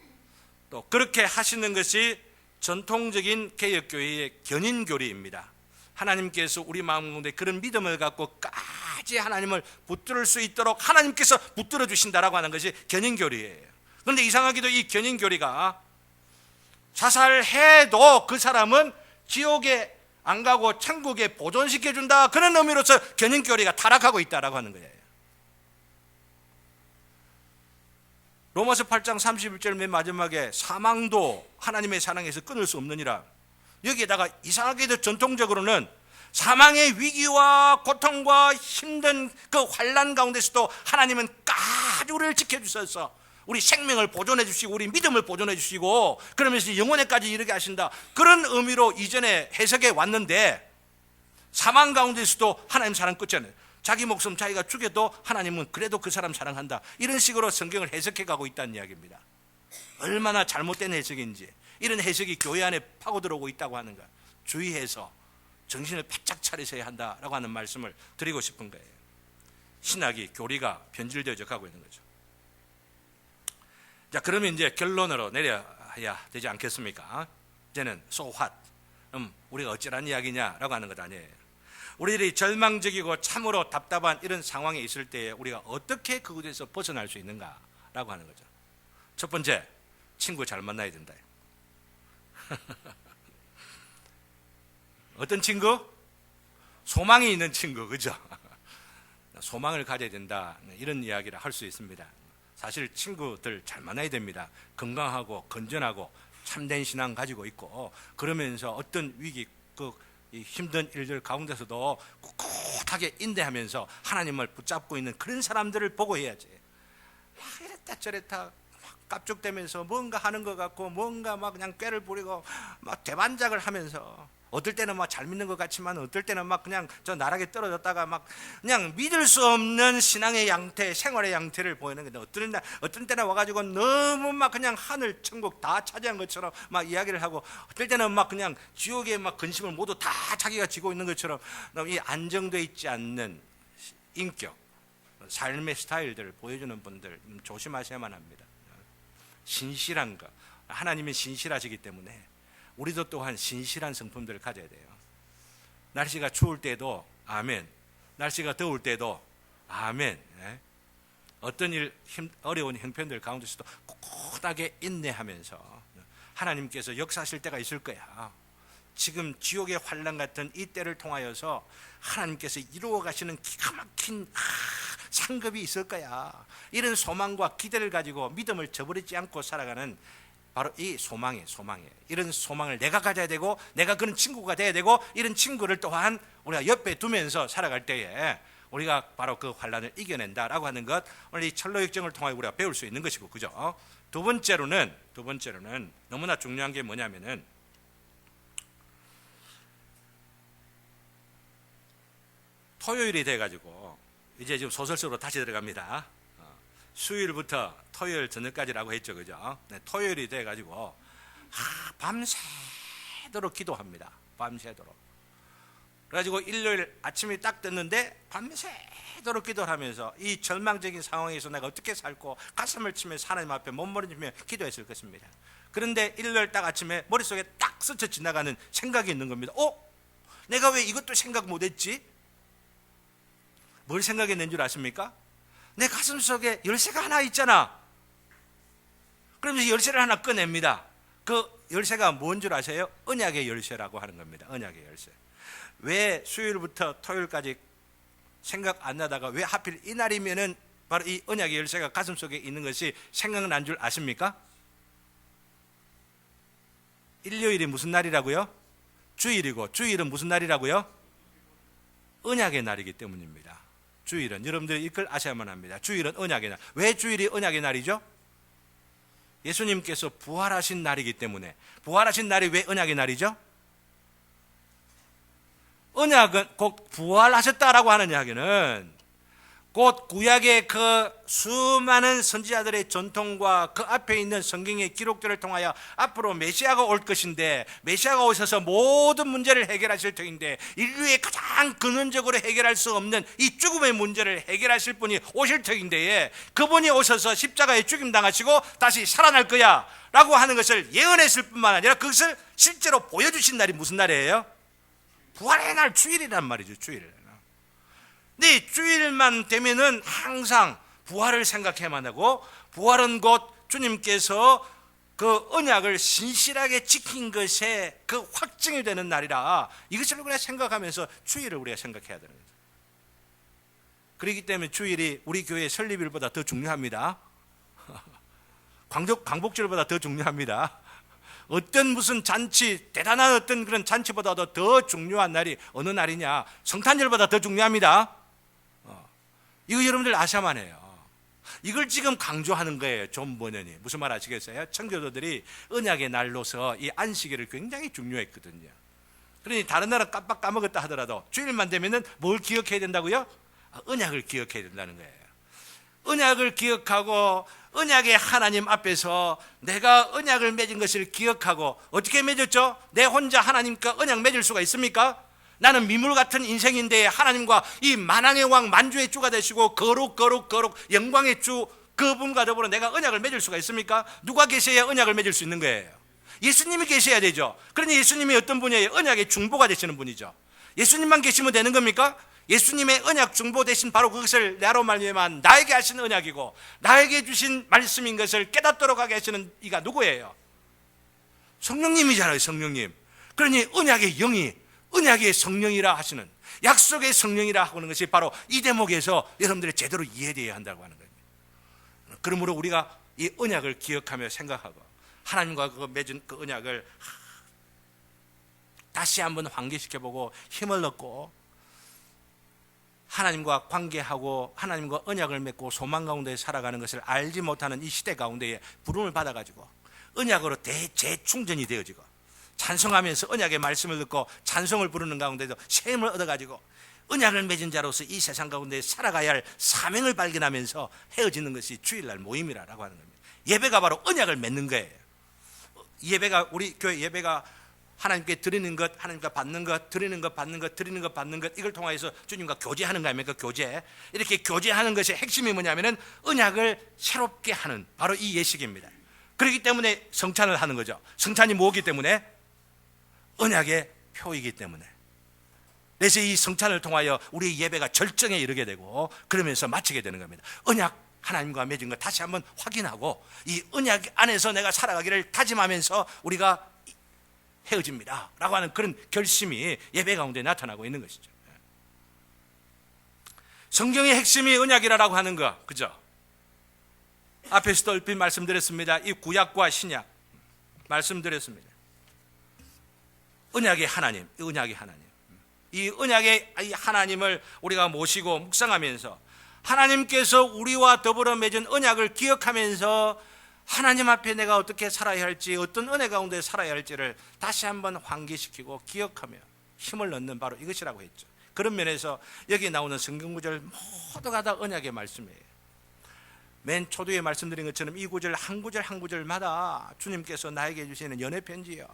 A: 또 그렇게 하시는 것이 전통적인 개혁교회의 견인교리입니다. 하나님께서 우리 마음 가운데 그런 믿음을 갖고 끝까지 하나님을 붙들을 수 있도록 하나님께서 붙들어 주신다라고 하는 것이 견인교리예요. 그런데 이상하게도 이 견인교리가 자살해도 그 사람은 지옥에 안 가고 천국에 보존시켜준다, 그런 의미로서 견인교리가 타락하고 있다라고 하는 거예요. 로마서 8장 31절 맨 마지막에 사망도 하나님의 사랑에서 끊을 수 없느니라, 여기에다가 이상하게도 전통적으로는 사망의 위기와 고통과 힘든 그 환난 가운데서도 하나님은 까지 우리를 지켜주셔서 우리 생명을 보존해 주시고 우리 믿음을 보존해 주시고 그러면서 영원에까지 이르게 하신다, 그런 의미로 이전에 해석해 왔는데, 사망 가운데서도 하나님 사랑 끝이 아니에요. 자기 목숨 자기가 죽여도 하나님은 그래도 그 사람 사랑한다, 이런 식으로 성경을 해석해 가고 있다는 이야기입니다. 얼마나 잘못된 해석인지, 이런 해석이 교회 안에 파고들어오고 있다고 하는가 주의해서 정신을 바짝 차리셔야 한다라고 하는 말씀을 드리고 싶은 거예요. 신학이, 교리가 변질되어 가고 있는 거죠. 자, 그러면 이제 결론으로 내려야 되지 않겠습니까? 이제는 so what? 우리가 어쩌란 이야기냐라고 하는 것 아니에요. 우리들이 절망적이고 참으로 답답한 이런 상황에 있을 때 우리가 어떻게 그것에서 벗어날 수 있는가라고 하는 거죠. 첫 번째, 친구 잘 만나야 된다. 어떤 친구? 소망이 있는 친구, 그죠? 소망을 가져야 된다, 이런 이야기를 할 수 있습니다. 사실 친구들 잘 만나야 됩니다. 건강하고 건전하고 참된 신앙 가지고 있고, 그러면서 어떤 위기, 이 힘든 일들 가운데서도 꿋꿋하게 인내하면서 하나님을 붙잡고 있는 그런 사람들을 보고 해야지. 막 이랬다 저랬다 막 깝죽대면서 뭔가 하는 것 같고 뭔가 막 그냥 꾀를 부리고 막 대반작을 하면서 어떨 때는 막 잘 믿는 것 같지만 어떨 때는 막 그냥 저 나락에 떨어졌다가 막 그냥 믿을 수 없는 신앙의 양태, 생활의 양태를 보이는 건데, 어떤 때는 와가지고 너무 막 그냥 하늘 천국 다 차지한 것처럼 막 이야기를 하고, 어떨 때는 막 그냥 지옥의 막 근심을 모두 다 자기가 지고 있는 것처럼 이 안정되어 있지 않는 인격, 삶의 스타일들을 보여주는 분들 조심하셔야만 합니다. 신실한 것, 하나님이 신실하시기 때문에 우리도 또한 신실한 성품들을 가져야 돼요. 날씨가 추울 때도 아멘, 날씨가 더울 때도 아멘. 어떤 어려운 형편들 가운데서도 꿋꿋하게 인내하면서 하나님께서 역사하실 때가 있을 거야. 지금 지옥의 환란 같은 이 때를 통하여서 하나님께서 이루어 가시는 기가 막힌 상급이 있을 거야. 이런 소망과 기대를 가지고 믿음을 저버리지 않고 살아가는 바로 이 소망에 이런 소망을 내가 가져야 되고, 내가 그런 친구가 돼야 되고, 이런 친구를 또한 우리가 옆에 두면서 살아갈 때에 우리가 바로 그 환란을 이겨낸다라고 하는 것, 오늘 이 철로역정을 통해 우리가 배울 수 있는 것이고, 그죠? 두 번째로는 너무나 중요한 게 뭐냐면은, 토요일이 돼가지고 이제 지금 소설 속으로 다시 들어갑니다. 수요일부터 토요일 저녁까지라고 했죠, 그죠? 네, 토요일이 돼가지고 밤새도록 기도합니다. 밤새도록. 그래가지고 일요일 아침이 딱 됐는데 밤새도록 기도를 하면서 이 절망적인 상황에서 내가 어떻게 살고 가슴을 치면서 하나님 앞에 몸부림치며 기도했을 것입니다. 그런데 일요일 딱 아침에 머릿속에 딱 스쳐 지나가는 생각이 있는 겁니다. 내가 왜 이것도 생각 못했지? 뭘 생각했는 줄 아십니까? 내 가슴속에 열쇠가 하나 있잖아. 그러면서 열쇠를 하나 꺼냅니다. 그 열쇠가 뭔 줄 아세요? 언약의 열쇠라고 하는 겁니다. 언약의 열쇠. 왜 수요일부터 토요일까지 생각 안 나다가 왜 하필 이날이면은 바로 이 언약의 열쇠가 가슴속에 있는 것이 생각난 줄 아십니까? 일요일이 무슨 날이라고요? 주일이고, 주일은 무슨 날이라고요? 언약의 날이기 때문입니다. 주일은 여러분들이 이걸 아셔야만 합니다. 주일은 언약의 날. 왜 주일이 언약의 날이죠? 예수님께서 부활하신 날이기 때문에. 부활하신 날이 왜 언약의 날이죠? 언약은 곧 부활하셨다라고 하는 이야기는 곧 구약의 그 수많은 선지자들의 전통과 그 앞에 있는 성경의 기록들을 통하여 앞으로 메시아가 올 것인데, 메시아가 오셔서 모든 문제를 해결하실 터인데, 인류의 가장 근원적으로 해결할 수 없는 이 죽음의 문제를 해결하실 분이 오실 터인데, 그분이 오셔서 십자가에 죽임당하시고 다시 살아날 거야 라고 하는 것을 예언했을 뿐만 아니라 그것을 실제로 보여주신 날이 무슨 날이에요? 부활의 날, 주일이란 말이죠. 주일. 네, 주일만 되면은 항상 부활을 생각해야만 하고, 부활은 곧 주님께서 그 언약을 신실하게 지킨 것에 그 확증이 되는 날이라, 이것을 우리가 생각하면서 주일을 우리가 생각해야 되는 거죠. 그렇기 때문에 주일이 우리 교회 설립일보다 더 중요합니다. 광복절보다 더 중요합니다. 어떤 무슨 잔치, 대단한 어떤 그런 잔치보다도 더 중요한 날이 어느 날이냐? 성탄절보다 더 중요합니다. 이거 여러분들 아셔야만 해요. 이걸 지금 강조하는 거예요. 존 버년이. 무슨 말 아시겠어요? 청교도들이 언약의 날로서 이 안식일을 굉장히 중요했거든요. 그러니 다른 나라 깜빡 까먹었다 하더라도 주일만 되면은 뭘 기억해야 된다고요? 언약을 기억해야 된다는 거예요. 언약을 기억하고, 언약의 하나님 앞에서 내가 언약을 맺은 것을 기억하고, 어떻게 맺었죠? 내 혼자 하나님과 언약 맺을 수가 있습니까? 나는 미물 같은 인생인데 하나님과 이 만왕의 왕 만주의 주가 되시고 거룩 영광의 주 그분과 더불어 내가 언약을 맺을 수가 있습니까? 누가 계셔야 언약을 맺을 수 있는 거예요? 예수님이 계셔야 되죠. 그러니 예수님이 어떤 분이에요? 언약의 중보가 되시는 분이죠. 예수님만 계시면 되는 겁니까? 예수님의 언약 중보 대신 바로 그것을 나로 말미암아 나에게 하신 언약이고 나에게 주신 말씀인 것을 깨닫도록 하게 하시는 이가 누구예요? 성령님이잖아요. 성령님. 그러니 언약의 영이 언약의 성령이라 하시는, 약속의 성령이라 하는 것이 바로 이 대목에서 여러분들이 제대로 이해되어야 한다고 하는 겁니다. 그러므로 우리가 이 언약을 기억하며 생각하고 하나님과 그 맺은 그 언약을 다시 한번 환기시켜보고 힘을 얻고 하나님과 관계하고 하나님과 언약을 맺고 소망 가운데 살아가는 것을 알지 못하는 이 시대 가운데에 부름을 받아가지고 언약으로 재충전이 되어지고 찬송하면서 언약의 말씀을 듣고 찬송을 부르는 가운데도 새 힘을 얻어가지고 언약을 맺은 자로서 이 세상 가운데 살아가야 할 사명을 발견하면서 헤어지는 것이 주일날 모임이라고 하는 겁니다. 예배가 바로 언약을 맺는 거예요. 예배가, 우리 교회 예배가 하나님께 드리는 것, 하나님께 받는 것, 드리는 것, 받는 것, 드리는 것, 받는 것, 이걸 통해서 주님과 교제하는 거 아닙니까? 교제. 이렇게 교제하는 것의 핵심이 뭐냐면은 언약을 새롭게 하는 바로 이 예식입니다. 그렇기 때문에 성찬을 하는 거죠. 성찬이 뭐기 때문에? 언약의 표이기 때문에. 그래서 이 성찬을 통하여 우리 예배가 절정에 이르게 되고 그러면서 마치게 되는 겁니다. 언약 하나님과 맺은 것 다시 한번 확인하고 이 언약 안에서 내가 살아가기를 다짐하면서 우리가 헤어집니다 라고 하는 그런 결심이 예배 가운데 나타나고 있는 것이죠. 성경의 핵심이 언약이라고 하는 거, 그죠? 앞에서도 얼핏 말씀드렸습니다. 이 구약과 신약 말씀드렸습니다. 언약의 하나님, 언약의 하나님. 이 언약의 하나님을 우리가 모시고 묵상하면서 하나님께서 우리와 더불어 맺은 언약을 기억하면서 하나님 앞에 내가 어떻게 살아야 할지, 어떤 은혜 가운데 살아야 할지를 다시 한번 환기시키고 기억하며 힘을 얻는 바로 이것이라고 했죠. 그런 면에서 여기 나오는 성경 구절 모두가 다 언약의 말씀이에요. 맨 초두에 말씀드린 것처럼 이 구절 한 구절 한 구절마다 주님께서 나에게 주시는 연애 편지요.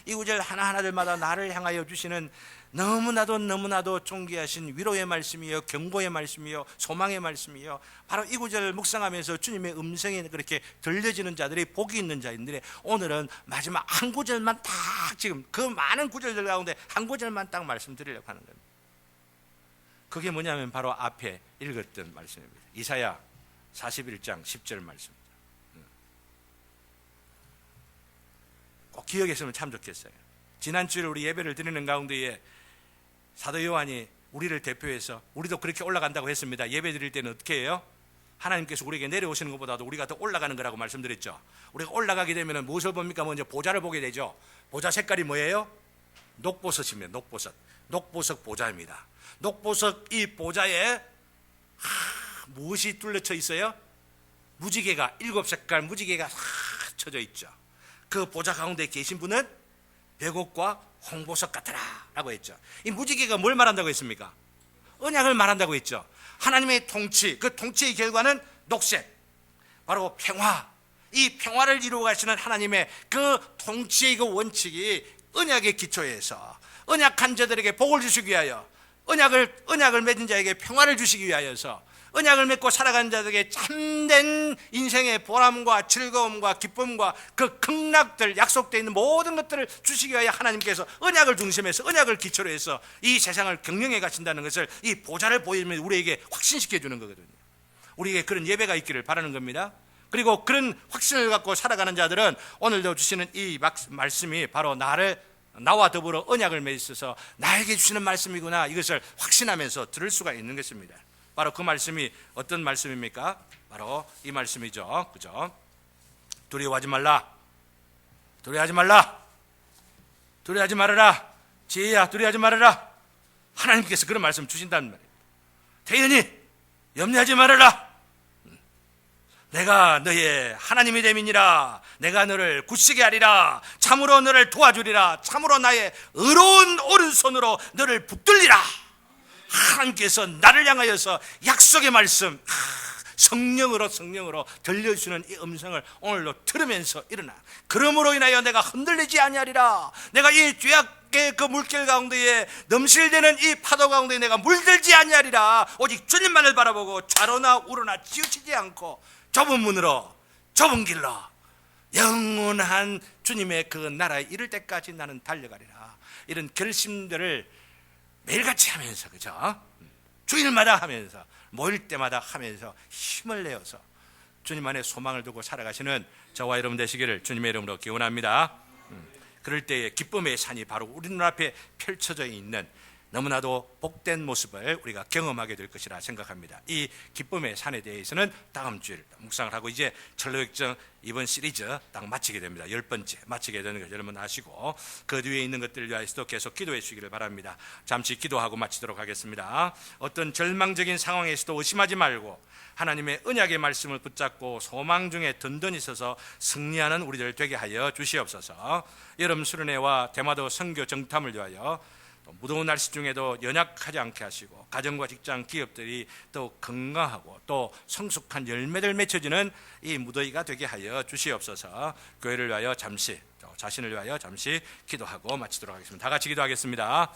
A: 이 구절 하나하나들마다 나를 향하여 주시는 너무나도 존귀하신 위로의 말씀이요, 경고의 말씀이요, 소망의 말씀이요. 바로 이 구절을 묵상하면서 주님의 음성이 그렇게 들려지는 자들이 복이 있는 자인데, 오늘은 마지막 한 구절만 딱, 지금 그 많은 구절들 가운데 한 구절만 딱 말씀드리려고 하는 겁니다. 그게 뭐냐면 바로 앞에 읽었던 말씀입니다. 이사야 41장 10절 말씀입니다. 꼭 기억했으면 참 좋겠어요. 지난주에 우리 예배를 드리는 가운데에 사도 요한이 우리를 대표해서, 우리도 그렇게 올라간다고 했습니다. 예배 드릴 때는 어떻게 해요? 하나님께서 우리에게 내려오시는 것보다도 우리가 더 올라가는 거라고 말씀드렸죠. 우리가 올라가게 되면 무엇을 봅니까? 먼저 보좌를 보게 되죠. 보좌 색깔이 뭐예요? 녹보석이면 녹보석 보좌입니다. 녹보석 이 보좌에 무엇이 뚫려져 있어요? 무지개가, 7색깔 무지개가 쳐져 있죠. 그 보좌 가운데 계신 분은 백옥과 홍보석 같더라 라고 했죠. 이 무지개가 뭘 말한다고 했습니까? 언약을 말한다고 했죠. 하나님의 통치, 그 통치의 결과는 녹색, 바로 평화. 이 평화를 이루어 가시는 하나님의 그 통치의 그 원칙이 언약의 기초에서 언약한 자들에게 복을 주시기 위하여, 언약을 맺은 자에게 평화를 주시기 위하여서, 언약을 맺고 살아가는 자들에게 참된 인생의 보람과 즐거움과 기쁨과 그 극락들, 약속되어 있는 모든 것들을 주시기 위하여 하나님께서 언약을 중심해서, 언약을 기초로 해서 이 세상을 경영해 가신다는 것을 이 보좌를 보이면 우리에게 확신시켜 주는 거거든요. 우리에게 그런 예배가 있기를 바라는 겁니다. 그리고 그런 확신을 갖고 살아가는 자들은 오늘도 주시는 이 말씀이 바로 나와 더불어 언약을 맺으셔서 나에게 주시는 말씀이구나, 이것을 확신하면서 들을 수가 있는 것입니다. 바로 그 말씀이 어떤 말씀입니까? 바로 이 말씀이죠. 그죠? 두려워하지 말라. 두려워하지 말라. 두려워하지 말아라. 지혜야, 두려워하지 말아라. 하나님께서 그런 말씀 주신다는 말이에요. 태연이, 염려하지 말아라. 내가 너의 하나님이 됨이니라. 내가 너를 굳세게 하리라. 참으로 너를 도와주리라. 참으로 나의 의로운 오른손으로 너를 붙들리라. 하나님께서 나를 향하여서 약속의 말씀, 성령으로 들려주시는 이 음성을 오늘도 들으면서 일어나. 그러므로 인하여 내가 흔들리지 아니하리라. 내가 이 죄악의 그 물길 가운데에 넘실대는 이 파도 가운데 내가 물들지 아니하리라. 오직 주님만을 바라보고 좌로나 우로나 치우치지 않고 좁은 문으로, 좁은 길로 영원한 주님의 그 나라에 이를 때까지 나는 달려가리라. 이런 결심들을 매일같이 하면서, 그죠? 주일마다 하면서, 모일 때마다 하면서 힘을 내어서 주님 안에 소망을 두고 살아가시는 저와 여러분 되시기를 주님의 이름으로 기원합니다. 그럴 때에 기쁨의 산이 바로 우리 눈앞에 펼쳐져 있는, 너무나도 복된 모습을 우리가 경험하게 될 것이라 생각합니다. 이 기쁨의 산에 대해서는 다음 주일 묵상을 하고 이제 철로역정 이번 시리즈 딱 마치게 됩니다. 10번째 마치게 되는 것 여러분 아시고 그 뒤에 있는 것들을 위해서도 계속 기도해 주시기를 바랍니다. 잠시 기도하고 마치도록 하겠습니다. 어떤 절망적인 상황에서도 의심하지 말고 하나님의 언약의 말씀을 붙잡고 소망 중에 든든히 서서 승리하는 우리들 되게 하여 주시옵소서. 여름 수련회와 대마도 선교 정탐을 위하여 또 무더운 날씨 중에도 연약하지 않게 하시고 가정과 직장 기업들이 또 건강하고 또 성숙한 열매를 맺혀지는 이 무더위가 되게 하여 주시옵소서. 교회를 위하여 잠시 또 자신을 위하여 잠시 기도하고 마치도록 하겠습니다. 다 같이 기도하겠습니다.